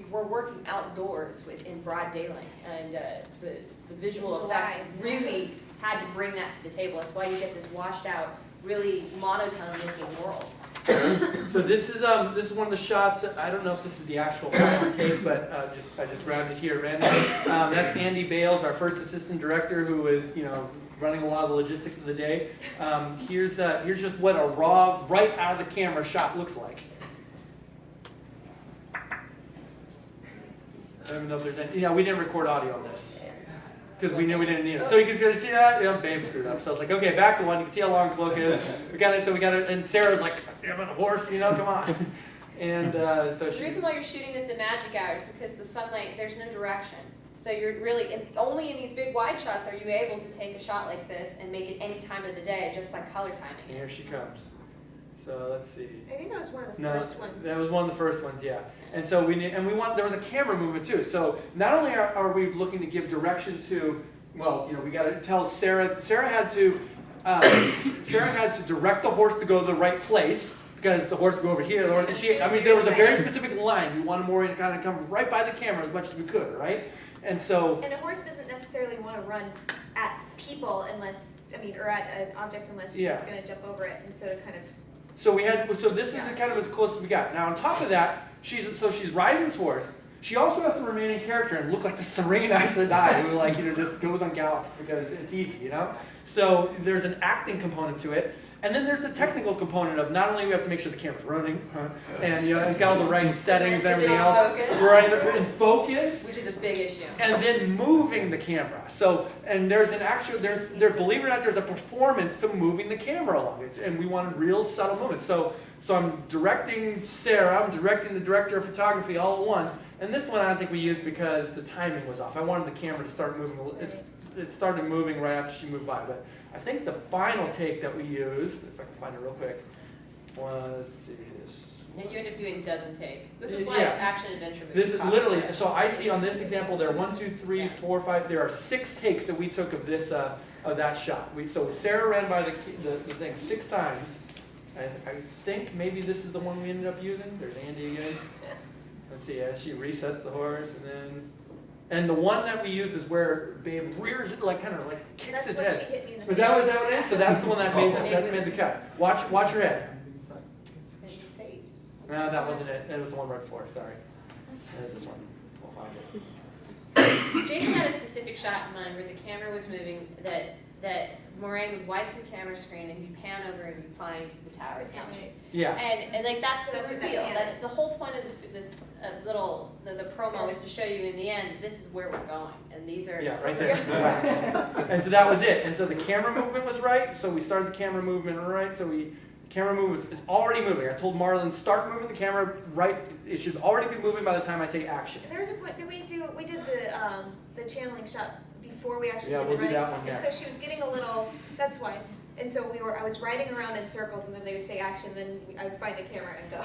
We're working outdoors in broad daylight, and the visual effects really had to bring that to the table. That's why you get this washed out, really monotone looking world. So this is one of the shots. I don't know if this is the actual final take, but I just grabbed it here randomly. That's Andy Bales, our first assistant director, who is running a lot of the logistics of the day. Here's just what a raw, right out of the camera shot looks like. I don't even know if there's any. We didn't record audio on this because we knew we didn't need it. So you can see that. Babe screwed up. So I was like, okay, back to one. You can see how long the cloak is. We got it. So we got it. And Sarah's like, I'm on a horse. Come on. And so the reason why you're shooting this at magic hours because the sunlight, there's no direction. So you're really, only in these big wide shots are you able to take a shot like this and make it any time of the day just by color timing. And here she comes. So let's see. I think that was one of the first ones. That was one of the first ones, yeah. And so there was a camera movement too. So not only are we looking to give direction to, we got to tell Sarah had to direct the horse to go to the right place. Because the horse would go over here. There was a very specific line. We wanted Maureen to kind of come right by the camera as much as we could, right? And a horse doesn't necessarily want to run at people or at an object unless she's going to jump over it. And so to kind of. So this is kind of as close as we got. Now on top of that, she's riding this horse. She also has to remain in character and look like the serene Aes Sedai who just goes on gallop because it's easy, So there's an acting component to it. And then there's the technical component of not only we have to make sure the camera's running, and it's got all the right settings and everything else. We're in focus. Which is a big issue. And then moving the camera. So, and there's believe it or not, there's a performance to moving the camera along. And we wanted real subtle movements. So I'm directing Sarah, I'm directing the director of photography all at once. And this one I don't think we used because the timing was off. I wanted the camera to start moving. It started moving right after she moved by. But I think the final take that we used, if I can find it real quick, was, let's see this. And you end up doing dozen takes. This is like action adventure movies. This is literally, so I see on this example there are 1, 2, 3, 4, 5, there are 6 takes that we took of this, of that shot. So Sarah ran by the thing 6 times. I think maybe this is the one we ended up using. There's Andy again. Let's see, she resets the horse and the one that we used is where Babe rears it, kind of kicks its head. That's what she hit me in the face. Is that what it is? So that's the one that made the cut. Watch your head. No, that wasn't it. It was the one right before. Sorry. It is this one. We'll find it. Jason had a specific shot in mind where the camera was moving that Moraine would wipe the camera screen and you pan over and you find the tower township. Yeah. And that's the That's what that reveal. pan That's is. the whole point of this little the promo is to show you in the end this is where we're going and these are right there. And so that was it. And so the camera movement was right. So we started the camera movement right. So camera movement is already moving. I told Marlon start moving the camera right. It should already be moving by the time I say action. There's a point. We did the channeling shot before we actually Yeah, did we'll the do running. that one next. And so she was getting a little. That's why. And so I was riding around in circles, and then they would say action. Then I would find the camera and go.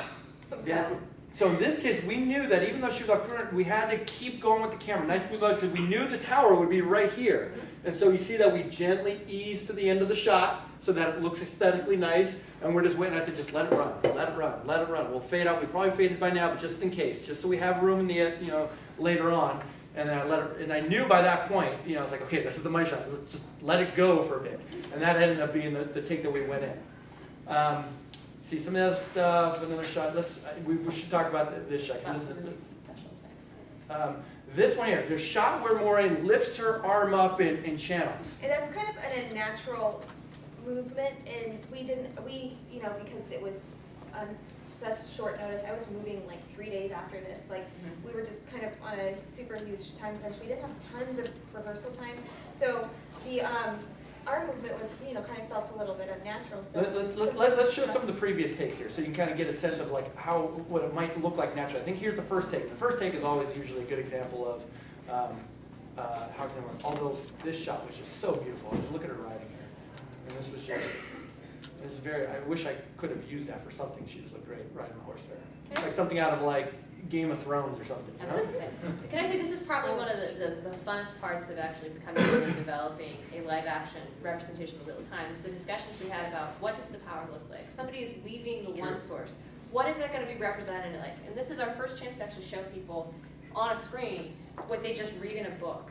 Yeah. So in this case, we knew that even though she was off current, we had to keep going with the camera. Nice and low, because we knew the tower would be right here. And so you see that we gently ease to the end of the shot so that it looks aesthetically nice. And we're just waiting. I said, just let it run, let it run, let it run. We'll fade out. We probably faded by now, but just in case, just so we have room in the later on. And then I knew by that point, I was like, okay, this is the money shot. Just let it go for a bit. And that ended up being the take that we went in. See some of the other stuff, another shot. We should talk about this shot. This one here, the shot where Moraine lifts her arm up in channels. And that's kind of a natural movement, and because it was on such short notice, I was moving 3 days after this. We were just kind of on a super huge time crunch. We didn't have tons of rehearsal time, so the our movement was kind of felt a little bit unnatural. So let's show some of the previous takes here, so you can kind of get a sense of what it might look like naturally. I think here's the first take. The first take is always usually a good example of how can I work. Although this shot was just so beautiful. Just look at her riding here, and this was just. It was I wish I could have used that for something. She just looked great riding the horse there. Like something out of Game of Thrones or something. You know? Can I say this is probably one of the funnest parts of actually becoming and developing a live action representation of Wheel of Time is the discussions we had about what does the power look like. Somebody is weaving the one source. What is that going to be represented like? And this is our first chance to actually show people on a screen what they just read in a book.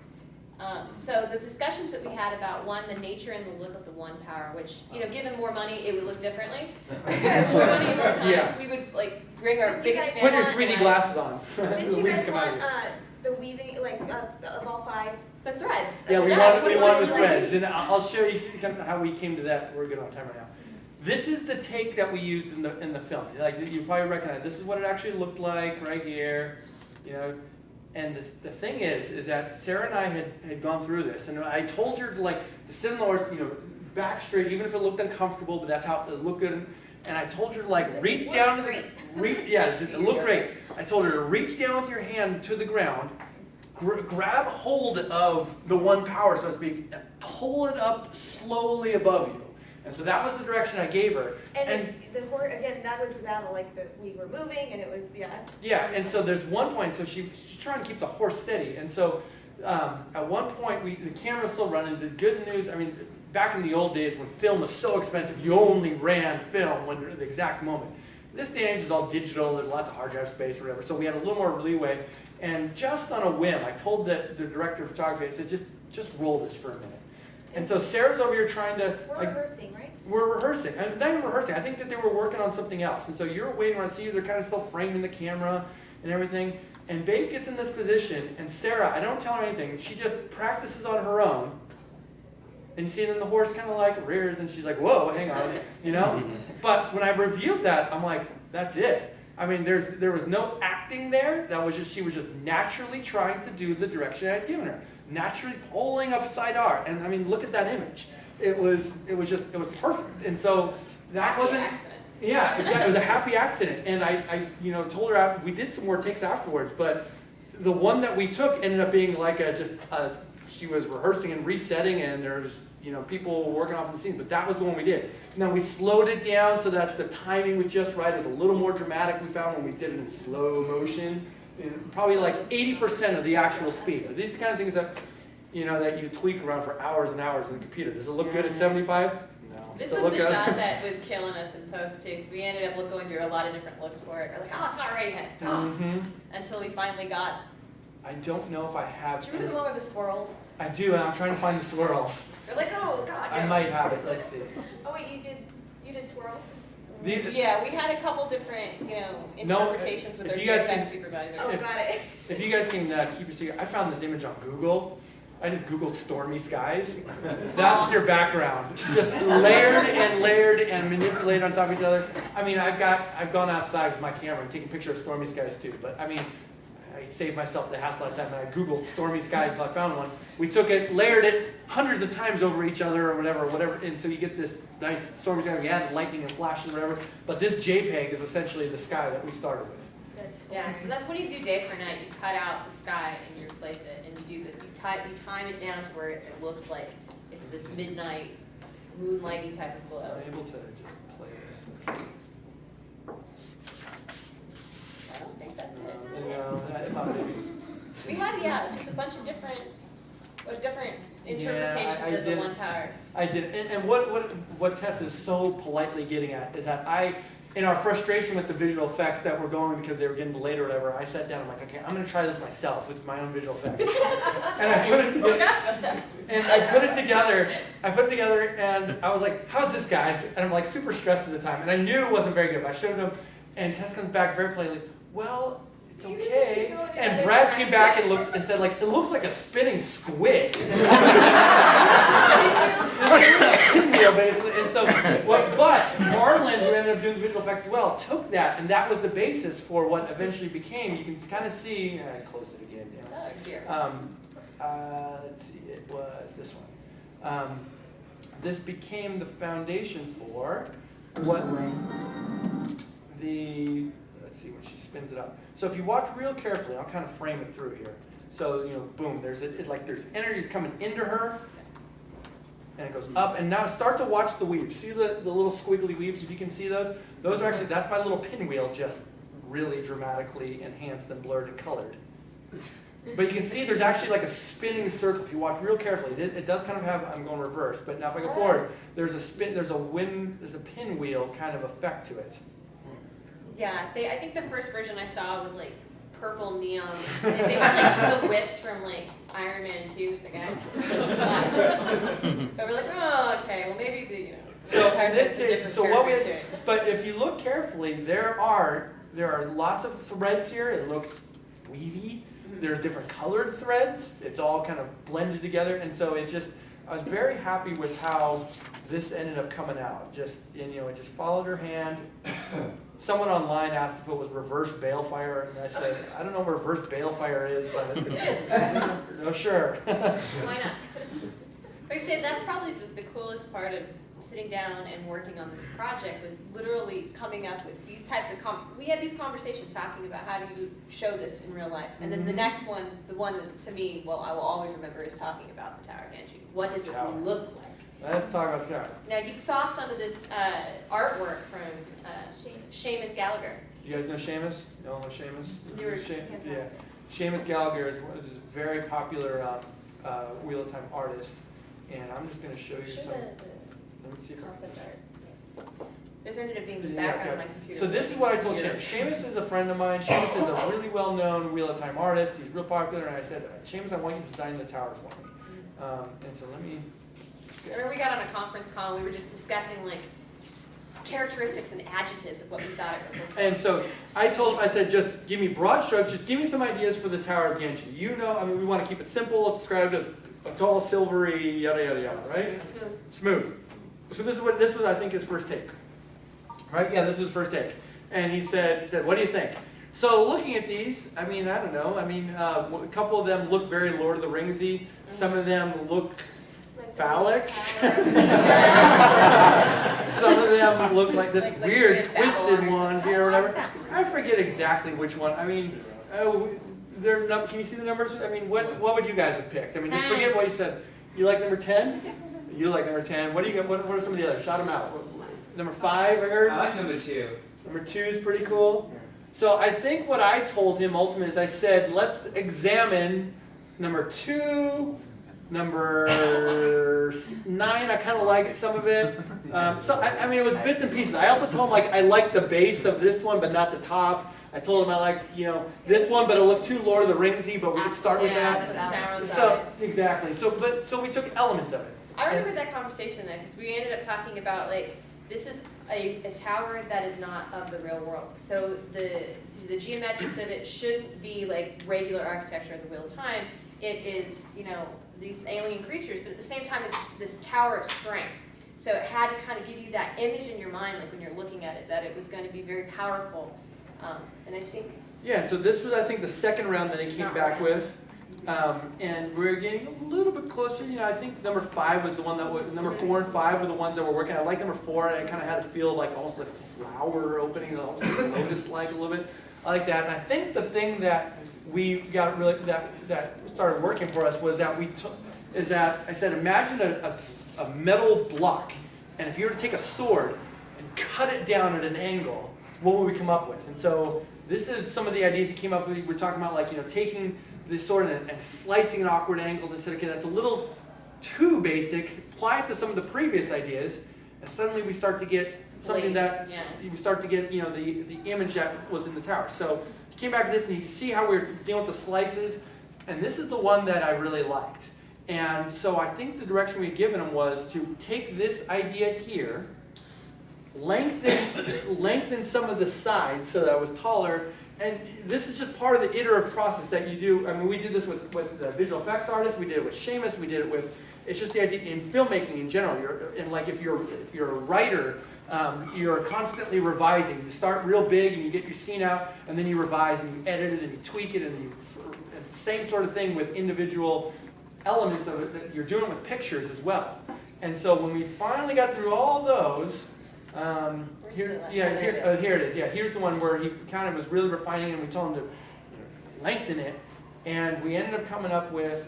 So the discussions that we had about, one, the nature and the look of the one power, which, you know, given more money, it would look differently. More money and more time, we would like bring our biggest Put your 3D glasses on. Did The you wings guys come out want of you. the weaving, like, of all 5? The threads. Yeah, we That's wanted what the it's like. threads, and I'll show you how we came to that. We're good on time right now. This is the take that we used in the film. Like you probably recognize, this is what it actually looked like right here, you know. And the thing is that Sarah and I had gone through this, and I told her to sit on the horse, you know, back straight, even if it looked uncomfortable, but that's how it looked good. And I told her to reach down, it looked great. I told her to reach down with your hand to the ground, grab hold of the one power, so to speak, and pull it up slowly above you. And so that was the direction I gave her. And the horse, again, that was the battle, we were moving, and it was, Yeah, and so there's one point, so she's trying to keep the horse steady. And so at one point, the camera's still running. The good news, I mean, back in the old days when film was so expensive, you only ran film when the exact moment. This day and age is all digital, there's lots of hard drive space or whatever, so we had a little more leeway. And just on a whim, I told the director of photography, I said, just roll this for a minute. And so Sarah's over here trying to... We're rehearsing, right? We're rehearsing. And not even rehearsing. I think that they were working on something else. And so you're waiting around to see, they're kind of still framing the camera and everything. And Babe gets in this position, and Sarah, I don't tell her anything, she just practices on her own. And you see then the horse kind of rears, and she's like, whoa, hang on, you know? But when I reviewed that, I'm like, that's it. I mean, there was no acting there. That was just, she was just naturally trying to do the direction I had given her. Naturally pulling upside R. And I mean, look at that image. It was perfect. And so that wasn't... Accidents. Yeah, exactly. It was a happy accident. And I told her, we did some more takes afterwards, but the one that we took ended up being she was rehearsing and resetting, and there's, people working off the scene, but that was the one we did. Now we slowed it down so that the timing was just right. It was a little more dramatic, we found, when we did it in slow motion. And probably 80% of the actual speed. But these are the kind of things that, that you tweak around for hours and hours in the computer. Does it look good at 75? No. This was the shot that was killing us in post too, because we ended up going through a lot of different looks for it. We're like, oh, it's not ready yet. Until we finally got... I don't know if I have... Do you remember the one with the swirls? I do, and I'm trying to find the swirls. You're like, oh, God. I might have it. Let's see. Oh, wait, you did swirls? Yeah, we had a couple different, interpretations with our VFX supervisor. Oh, got it. If you guys can keep your secret, I found this image on Google. I just Googled stormy skies. That's your background. Just layered and manipulated on top of each other. I mean, I've gone outside with my camera and taken pictures of stormy skies too. But I mean, I saved myself the hassle of time, and I Googled stormy skies until I found one. We took it, layered it hundreds of times over each other or whatever, and so you get this nice stormy sky. We added lightning and flashes or whatever, but this JPEG is essentially the sky that we started with. Yeah, so that's when you do day for night. You cut out the sky and you replace it, and you do this. You time it down to where it looks like it's this midnight, moonlighty type of glow. I'm able to just play this. Let's see. I don't think that's it. I thought maybe. We had, just a bunch of different interpretations of the one power. I did, and what Tess is so politely getting at is that in our frustration with the visual effects that were going because they were getting delayed or whatever, I sat down, I'm like, okay, I'm going to try this myself with my own visual effects. And I put it together, and I was like, how's this, guys? And I'm like super stressed at the time, and I knew it wasn't very good, but I showed him, and Tess comes back very politely, well, it's okay. And Brad came back and said, it looks like a spinning squid. Basically. And so, but Marlon, who ended up doing the visual effects as well, took that, and that was the basis for what eventually became. You can kind of see. I closed it again. Yeah. Oh dear. Let's see. It was this one. This became the foundation for what the. Let's see when she spins it up. So if you watch real carefully, I'll kind of frame it through here. So boom, there's energy coming into her, and it goes up. And now start to watch the weaves. See the little squiggly weaves, if you can see those? Those are actually, that's my little pinwheel just really dramatically enhanced and blurred and colored. But you can see there's actually like a spinning circle if you watch real carefully. It does kind of have, I'm going reverse, but now if I go forward, there's a pinwheel kind of effect to it. Yeah, I think the first version I saw was like purple neon. They were like the whips from like Iron Man 2, the guy. But we're like, oh, okay, well maybe the, but if you look carefully, there are lots of threads here. It looks weavy. There's different colored threads. It's all kind of blended together, and so I was very happy with how this ended up coming out. It just followed her hand. Someone online asked if it was reverse balefire, and I said, I don't know what reverse balefire is, but no, sure. Why not? Like I said, that's probably the coolest part of sitting down and working on this project was literally coming up with these types of we had these conversations talking about how do you show this in real life, and then the next one, the one that to me, I will always remember, is talking about the Tower of Hansen. What does it look like? Let's talk about the tower. Now you saw some of this artwork from Seamus Gallagher. You guys know Seamus? You all know Seamus? Fantastic. Seamus Gallagher is a very popular Wheel of Time artist, and I'm just going to show you some. Let me see if Concept art. This ended up being the background of my computer. So this is what I told Seamus. Seamus is a friend of mine. Seamus is a really well-known Wheel of Time artist. He's real popular, and I said, Seamus, I want you to design the tower for me. And so let me. I remember we got on a conference call and we were just discussing like characteristics and adjectives of what we thought it would look like. And so I told him, I said, just give me broad strokes, just give me some ideas for the Tower of Hansen. We want to keep it simple. It's described as a tall, silvery, yada, yada, yada, right? Smooth. So this was, I think, his first take. Right? Yeah, this was his first take. And he said, what do you think? So looking at these, I don't know. A couple of them look very Lord of the Ringsy. Some of them look phallic. Some of them look like this weird twisted one here or whatever. I forget exactly which one. Can you see the numbers? What would you guys have picked? Just forget what you said. You like number 10? You like number 10. What do you got? What are some of the others? Shout them out. Number 5, I heard? I like number 2. Number 2 is pretty cool. So I think what I told him ultimately is I said, let's examine number 2, number 9, I kind of liked some of it. It was bits and pieces. I also told him, I liked the base of this one, but not the top. I told him I liked, this one, but it looked too Lord of the Ringsy, but we could start with that. Exactly. So we took elements of it. I remember that conversation though, because we ended up talking about this is a tower that is not of the real world. So the geometrics of it shouldn't be like regular architecture of the Wheel of Time. It is, these alien creatures, but at the same time it's this tower of strength. So it had to kind of give you that image in your mind, like when you're looking at it, that it was going to be very powerful. And I think... Yeah, so this was, I think, the second round that he came back with. And we're getting a little bit closer. I think number 5 was the one that was, number 4 and 5 were the ones that were working. I like number 4, and it kind of had a feel almost like a flower opening, almost like lotus-like a little bit. I like that. And I think the thing that we got really, that started working for us was that I said, imagine a metal block, and if you were to take a sword and cut it down at an angle, what would we come up with? And so this is some of the ideas he came up with. We're talking about taking this sword and slicing at awkward angles and said, okay, that's a little too basic. Apply it to some of the previous ideas, and suddenly we start to get something we start to get, the image that was in the tower. So he came back to this, and you can see how we're dealing with the slices, and this is the one that I really liked. And so I think the direction we'd given him was to take this idea here, lengthen some of the sides so that it was taller. And this is just part of the iterative process that you do. We did this with the visual effects artists. We did it with Seamus. We did it with. It's just the idea in filmmaking in general. If you're a writer, you're constantly revising. You start real big and you get your scene out, and then you revise and you edit it and you tweak it, and same sort of thing with individual elements of it that you're doing with pictures as well. And so when we finally got through all those. Here it is. Yeah, here's the one where he kind of was really refining, and we told him to lengthen it, and we ended up coming up with.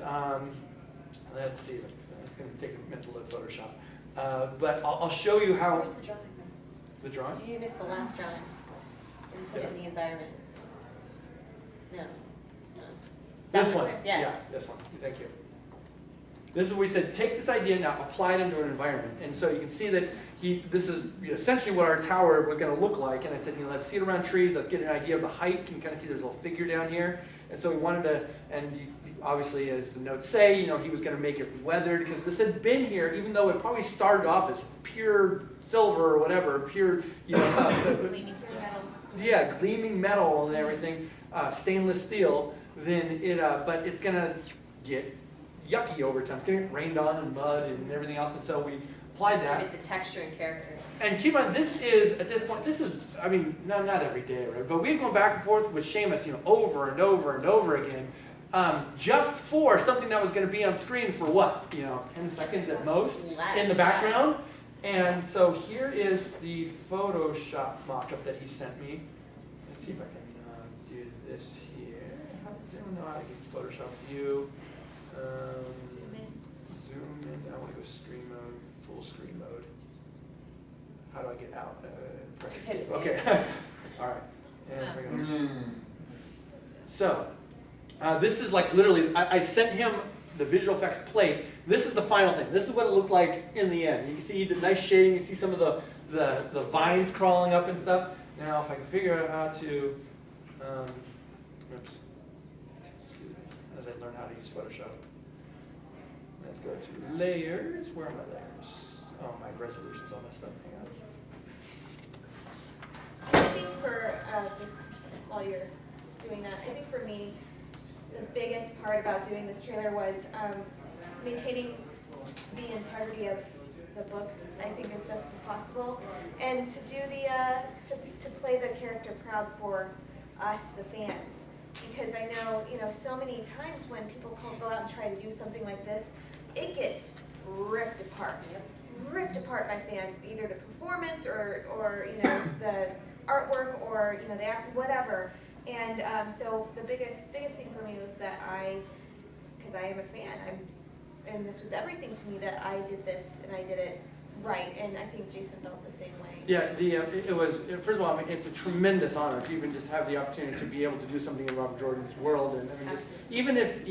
Let's see. It's going to take a mental load Photoshop, but I'll show you how. Where's the drawing? The drawing? You missed the last drawing. and put it in the environment. No. This one, Yeah. this one, thank you. This is where we said, take this idea now, apply it into an environment. And so you can see that this is essentially what our tower was going to look like. And I said, let's see it around trees, let's get an idea of the height. You can kind of see there's a little figure down here. And so we wanted to, and obviously as the notes say, he was going to make it weathered, because this had been here, even though it probably started off as pure silver or whatever, pure, Gleaming steel. yeah, gleaming metal and everything, stainless steel, then but it's going to get yucky over time. It's going to get rained on and mud and everything else, and so we applied that. Give it the texture and character. And keep in mind, this is, at this point, I mean, not every day, right? But we've gone back and forth with Seamus, over and over and over again, just for something that was going to be on screen for what? 10 seconds at most in the background. And so here is the Photoshop mock-up that he sent me. Let's see if I can do this here. I don't know how to get Photoshop view. Zoom in. I want to go screen mode, full screen mode. How do I get out? Okay. All right. And if I go, so this is like literally, I sent him the visual effects plate. This is the final thing. This is what it looked like in the end. You can see the nice shading. You see some of the vines crawling up and stuff. Now, if I can figure out how to, oops, excuse me, as I learn how to use Photoshop. Let's go to layers. Where are my layers? Oh, my resolution's all messed up. Hang on. I think for, just while you're doing that, I think for me, the biggest part about doing this trailer was maintaining the integrity of the books, I think, as best as possible, and to do to play the character proud for us, the fans, because I know, so many times when people go out and try to do something like this, it gets ripped apart. Ripped apart by fans, either the performance or the artwork or the act, whatever. And so the biggest thing for me was that because I am a fan, and this was everything to me, that I did this and I did it right, and I think Jason felt the same way. Yeah, it was, first of all, it's a tremendous honor to even just have the opportunity to be able to do something in Robert Jordan's world, and even if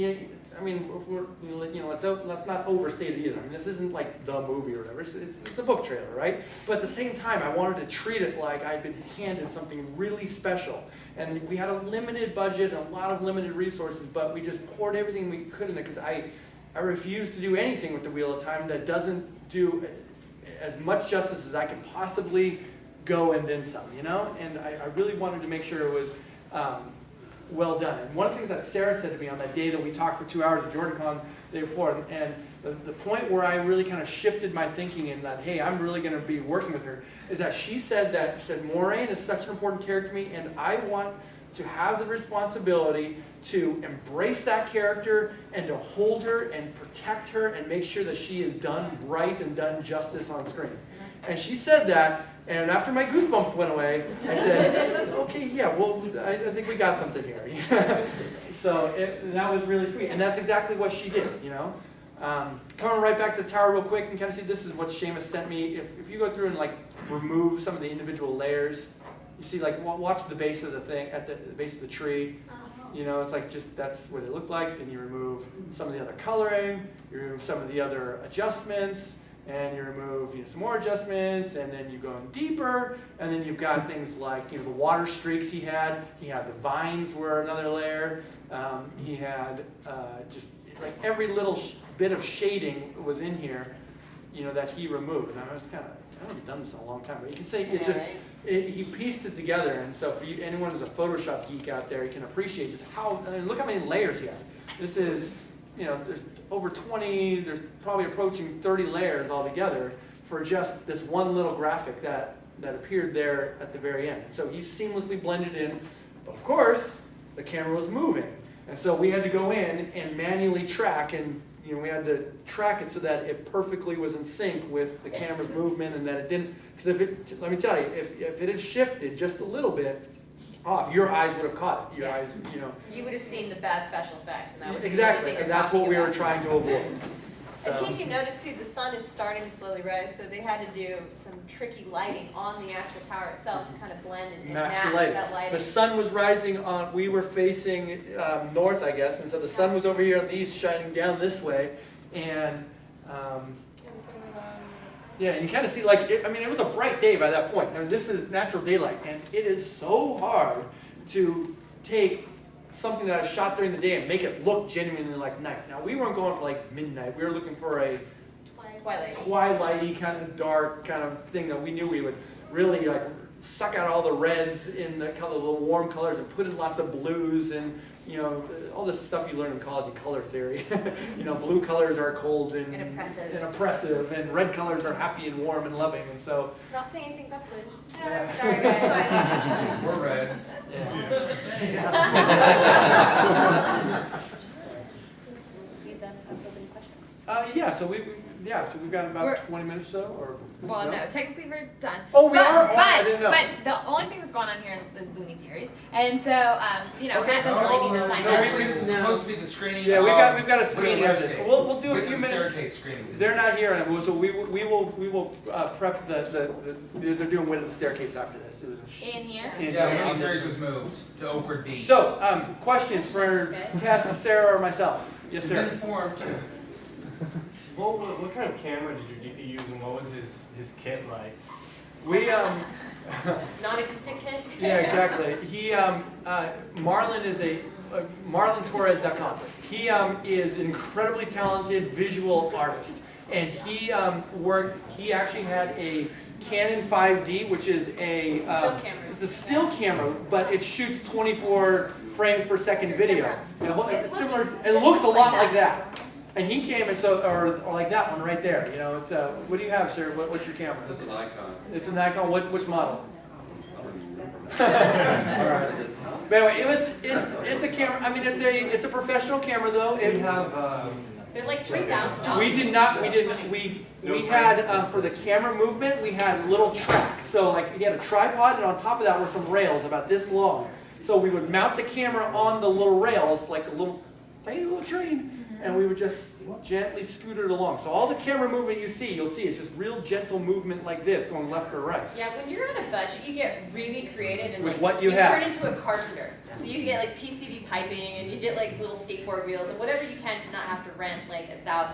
let's not overstate it either. I mean, this isn't like the movie or whatever. It's a book trailer, right? But at the same time, I wanted to treat it like I'd been handed something really special. And we had a limited budget, a lot of limited resources, but we just poured everything we could in there, because I refuse to do anything with the Wheel of Time that doesn't do as much justice as I can possibly go and then some, And I really wanted to make sure it was well done. And one of the things that Sarah said to me on that day that we talked for 2 hours at JordanCon the day before, and the point where I really kind of shifted my thinking in that, hey, I'm really going to be working with her, is that she said Moraine is such an important character to me, and I want to have the responsibility to embrace that character and to hold her and protect her and make sure that she is done right and done justice on screen. And she said that, and after my goosebumps went away, I said, okay, yeah, well, I think we got something here. So that was really sweet, and that's exactly what she did, Coming right back to the tower real quick, and kind of see this is what Seamus sent me. If you go through and remove some of the individual layers, you see watch the base of the thing, at the base of the tree. It's that's what it looked like. Then you remove some of the other coloring, you remove some of the other adjustments, and you remove some more adjustments, and then you go in deeper, and then you've got things like the water streaks he had the vines were another layer, he had just every little bit of shading was in here, that he removed. And I was I haven't done this in a long time, but you can say he pieced it together. And so for anyone who's a Photoshop geek out there, you can appreciate just look how many layers he has. This is, there's over 20, there's probably approaching 30 layers altogether for just this one little graphic that appeared there at the very end. So he seamlessly blended in, but of course, the camera was moving. And so we had to go in and manually track, and we had to track it so that it perfectly was in sync with the camera's movement, and that it didn't, because let me tell you, if it had shifted just a little bit off, your eyes would have caught it. Your eyes, You would have seen the bad special effects. And that would exactly, be and that's what we were trying to avoid. In case you noticed too, the sun is starting to slowly rise, so they had to do some tricky lighting on the actual tower itself to kind of blend and match the lighting. that lighting. The sun was rising on, we were facing north, I guess, and so the sun was over here on the east, shining down this way, and yeah, and you kind of see, like, I mean, it was a bright day by that point. I mean, this is natural daylight, and it is so hard to take something that I shot during the day and make it look genuinely like night. Now, we weren't going for like midnight. We were looking for a twilighty kind of dark kind of thing that we knew we would really like suck out all the reds in the color, the warm colors, and put in lots of blues and, you know, all this stuff you learn in college in color theory. You know, blue colors are cold and oppressive, and red colors are happy and warm and loving, and so. Not saying anything about blues. Yeah. Sorry, guys. We're reds. Yeah, so we've got about 20 minutes or so, or Well, no, technically we're done. Oh, we are? Oh, I didn't know. But the only thing that's going on here is Looney Theories, and so you know, Okay. Matt doesn't really need to sign no, up. This is supposed to be the screening. Yeah, we've got a screening of this. We'll do a few minutes. Staircase screening. They're not here, and so we will prep they're doing Wit of the Staircase after this. It was In here. Yeah, Looney Theories was moved to Oakwood B. So, questions for Tess, Sarah, or myself? Yes, He's sir. been informed. What kind of camera did you use, and what was his kit like? We Non-existent kid? Yeah, exactly. He Marlon is MarlonTorres.com. He is an incredibly talented visual artist, and he actually had a Canon 5D, which is a it's a still camera, but it shoots 24 frames per second video. You know, it looks a lot like that. And he came and or like that one right there. You know, it's what do you have, sir? What's your camera? It's an Icon. It's a Nikon. Which model? I don't even remember. All right. But anyway, it's a camera. I mean, it's a professional camera though. We have. They're like $3,000. We had for the camera movement, we had little tracks. So like we had a tripod, and on top of that were some rails about this long. So we would mount the camera on the little rails, like a little tiny little train. And we would just gently scoot it along. So all the camera movement you'll see it's just real gentle movement like this, going left or right. Yeah, when you're on a budget, you get really creative and With like, what you have. turn into a carpenter. So you get like PCV piping, and you get like little skateboard wheels, and whatever you can to not have to rent like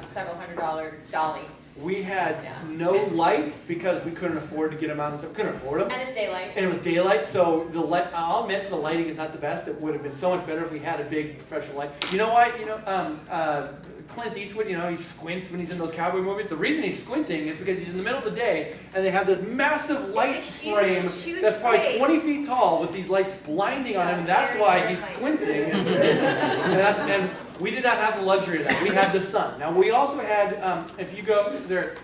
several $100 dolly. We had no lights because we couldn't afford to get them out, so couldn't afford them. And it's daylight. And it was daylight, so I'll admit the lighting is not the best. It would have been so much better if we had a big professional light. You know what? You know, Clint Eastwood, you know, he squints when he's in those cowboy movies. The reason he's squinting is because he's in the middle of the day, and they have this massive light frame that's probably 20 feet tall with these lights blinding on him, and that's why he's squinting. And we did not have the luxury of that. We had the sun. Now, we also had, if you go there,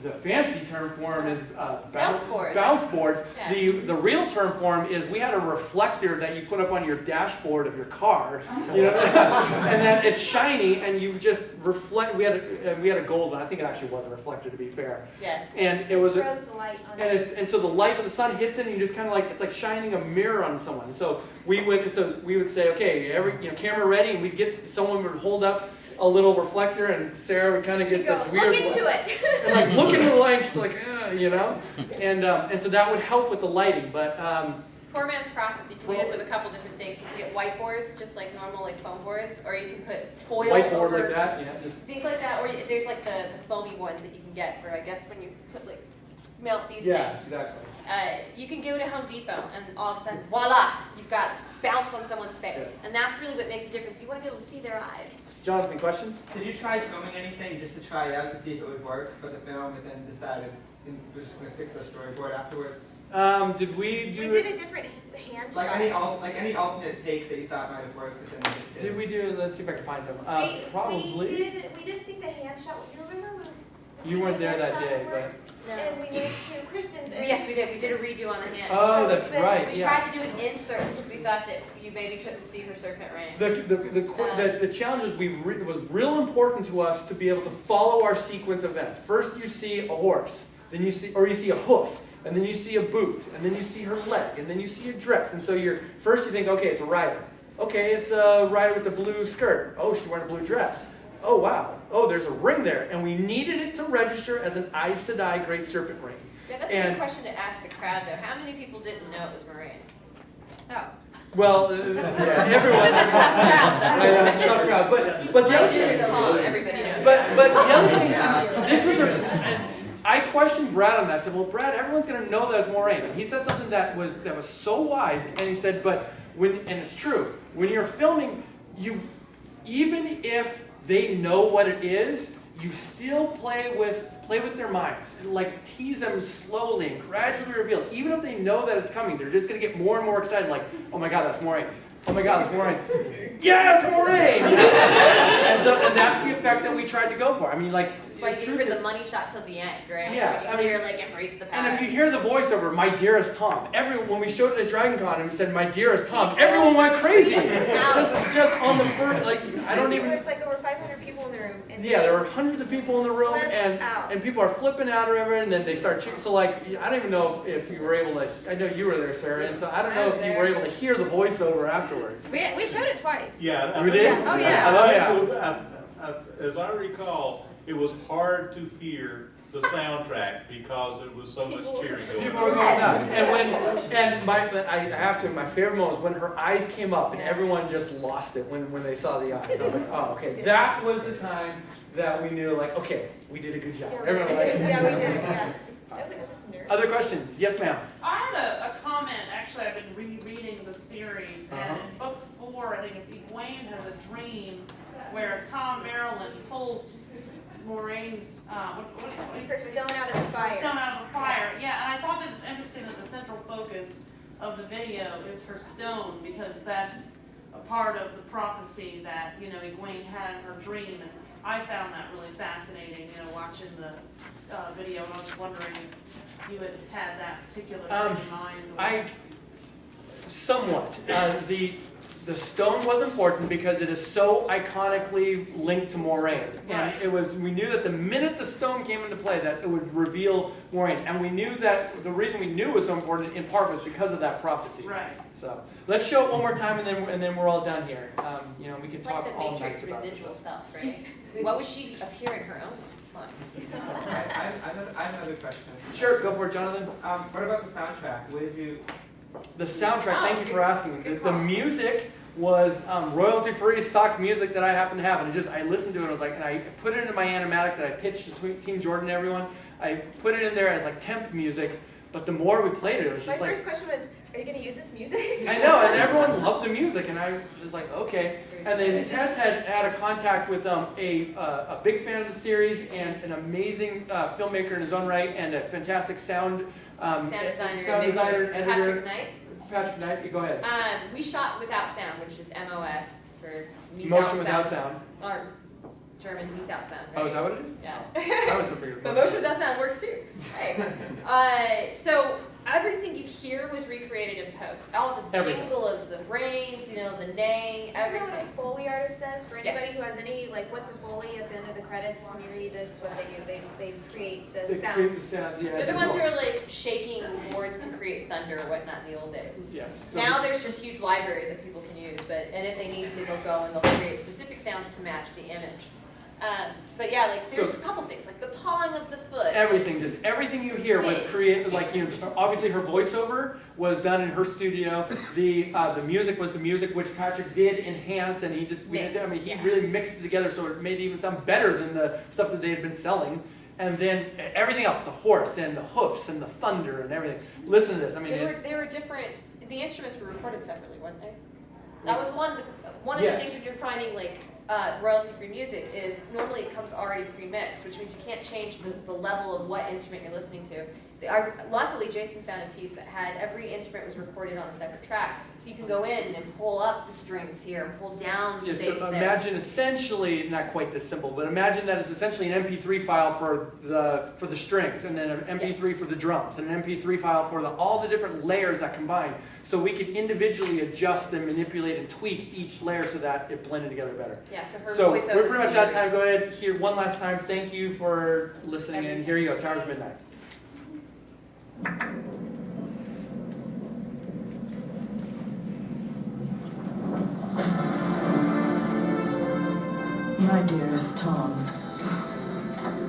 the fancy term for them is Bounce boards. Bounce boards. Yeah. The real term for them is we had a reflector that you put up on your dashboard of your car, you know, and then it's shiny, and you just reflect. We had a gold one. I think it actually was a reflector, to be fair. Yeah. And it was throws the light on and so the light of the sun hits it, and you just kind of like it's like shining a mirror on someone. So we would say, okay, camera ready, and someone would hold up a little reflector, and Sarah would kind of get this weird look into it. and like look into the light, she's like, you know, and so that would help with the lighting. But Poor man's process. You can use with a couple different things. You can get whiteboards, just like normal like foam boards, or you can put foil whiteboard over like that, yeah, just things like that. Or there's like the foamy ones that you can get for, I guess, when you put like melt these yeah, things. exactly. You can go to Home Depot, and all of a sudden, voila, you've got bounce on someone's face, and that's really what makes a difference. You want to be able to see their eyes. Jonathan, questions? Did you try filming anything just to try out to see if it would work for the film, and then decided we're just going to stick to the storyboard afterwards? Did we do? We did a different hand Like shot. any alternate takes that you thought might have worked, but then you just Did we do? Let's see if I can find some. Probably. We didn't think the hand shot. You remember when? You weren't there that day, but. And we went to Kristen's. And Yes, we did. We did a redo on the hand. Oh, So that's right. We Yeah. tried to do an insert because we thought that you maybe couldn't see her serpent ring. The challenge is it was real important to us to be able to follow our sequence of events. First, you see a horse, then you see a hoof, and then you see a boot, and then you see her leg, and then you see a dress. And so first you think, okay, it's a rider. Okay, it's a rider with the blue skirt. Oh, she's wearing a blue dress. oh wow, oh there's a ring there, and we needed it to register as an Aes Sedai Great Serpent ring. Yeah, that's a good question to ask the crowd though. How many people didn't know it was Moraine? Oh. Well, yeah, everyone. It's a tough crowd, though. I know, it's a tough crowd, but the other thing, Tom, everybody knows. but the other thing, this was and I questioned Brad on that. I said, well, Brad, everyone's going to know that it's Moraine. And he said something that was so wise. And he said, but and it's true, when you're filming, even if they know what it is, you still play with their minds, and like tease them slowly and gradually reveal. Even if they know that it's coming, they're just going to get more and more excited. Like, oh my God, that's Moraine. Oh my God, that's Moraine. Yeah, it's Moraine. and that's the effect that we tried to go for. I mean, like. That's why you do for the money shot till the end, right? Yeah, When you see her like embrace the power. And if you hear the voiceover, "My dearest Tom," when we showed it at JordanCon and we said, "My dearest Tom," everyone went crazy. just on the first, like I don't even. There's like over 500 people in the room. And Yeah, there were hundreds of people in the room, flipped and people are flipping out or whatever, and then they start cheering. So like, I don't even know if you were able to. I know you were there, Sarah, and so I don't know if you were able to hear the voiceover afterwards. We showed it twice. Yeah. We did? Oh, yeah. As I recall, it was hard to hear the soundtrack because there was so much cheering going People on. were going nuts. I have to. My favorite moment was when her eyes came up, and everyone just lost it when they saw the eyes. I was like, oh, okay. That was the time that we knew, like, okay, we did a good job. Yeah, Everyone like, yeah, we did. Yeah. That was nervous. Other questions? Yes, ma'am. I had a comment. Actually, I've been rereading the series, and in book 4, I think it's Egwene has a dream where Tom Maryland pulls Moraine's Her stone out of the fire. stone out of the fire. Yeah, and I thought that it's interesting that the central focus of the video is her stone, because that's a part of the prophecy that Egwene had in her dream, and I found that really fascinating. Watching the video, and I was wondering if you had that particular thing in mind. Somewhat. The stone was important because it is so iconically linked to Moraine. And Right. we knew that the minute the stone came into play that it would reveal Moraine. And we knew that the reason we knew it was so important in part was because of that prophecy. Right. So let's show it one more time and then we're all done here. We can It's talk like the all night Matrix about this. residual self, right? What would she appear in her own mind? I have another question. Sure, go for it, Jonathan. What about the soundtrack? What did you? The soundtrack, thank you for asking. Good The call. music was royalty-free stock music that I happen to have, and I listened to it, and I was like, and I put it into my animatic that I pitched to Team Jordan and everyone. I put it in there as like temp music, but the more we played it, it was My just like, first question was, are you going to use this music? I know, and everyone loved the music, and I was like, okay. And then Tess had a contact with a big fan of the series and an amazing filmmaker in his own right, and a fantastic sound designer and editor. Patrick Knight. Patrick Knight, you go ahead. We shot without sound, which is MOS for Motion without sound. Or German without sound. Oh, is right? that what it is? Yeah. I was figuring. But motion without sound works too. Right. So everything you hear was recreated in post. All the Everything. jingle of the reins, the neighing, I don't know what everything. a Foley artist does. For anybody Yes. who has any, like, what's a Foley at the end of the credits when you read, that's what they do. They create the They sound. create the sound, yeah. They're the ones who are like shaking boards to create thunder or whatnot in the old days. Yes. Now there's just huge libraries that people can use, and if they need to, they'll go and they'll create specific sounds to match the image. But yeah, like there's a couple things, like the pawing of the foot. Everything you hear was created, like, obviously her voiceover was done in her studio. The music was the music which Patrick did enhance, and he really mixed it together so it made it even sound better than the stuff that they had been selling. And then everything else, the horse and the hoofs and the thunder and everything. Listen to this. I mean, They were different. The instruments were recorded separately, weren't they? That was one of the Yes. things that you're finding, like royalty-free music, is normally it comes already pre-mixed, which means you can't change the level of what instrument you're listening to. Luckily, Jason found a piece that had every instrument was recorded on a separate track, so you can go in and pull up the strings here and pull down the bass so there. imagine essentially, not quite this simple, but imagine that it's essentially an MP3 file for the strings, and then an MP3 for the drums, and an MP3 file for all the different layers that combine. So we could individually adjust and manipulate and tweak each layer so that it blended together better. Yeah, so her So voiceover. we're pretty much out of time. Go ahead here one last time. Thank you for listening, and here you go. Towers Midnight. My My dearest Tom,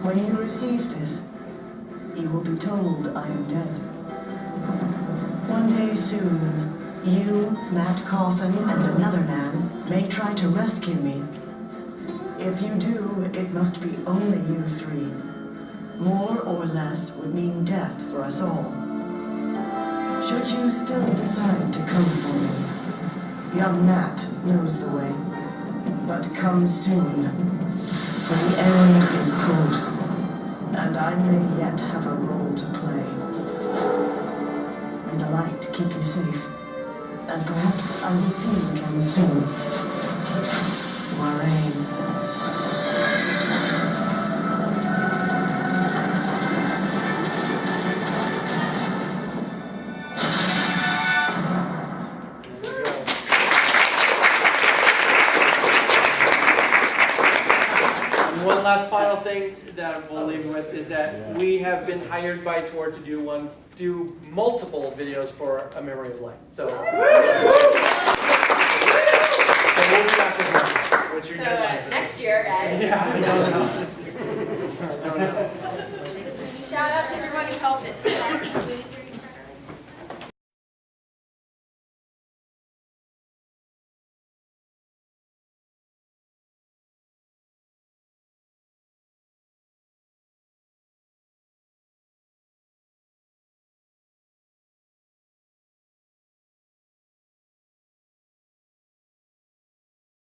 when you receive this, you will be told I am dead. One day soon, you, Matt Coffin, and another man may try to rescue me. If you do, it must be only you three. More or less would mean death for us all. Should you still decide to come for me, young Matt knows the way. But come soon, for the end is close, and I may yet have a role to play. May the light keep you safe, and perhaps I will see you again soon. Lorraine. One last final thing that we'll leave with is that we have been hired by Tor to do multiple videos for A Memory of Light. So we'll be back with more, which you're gonna Next year, guys. Yeah, no. Shout out to everyone who helped it too.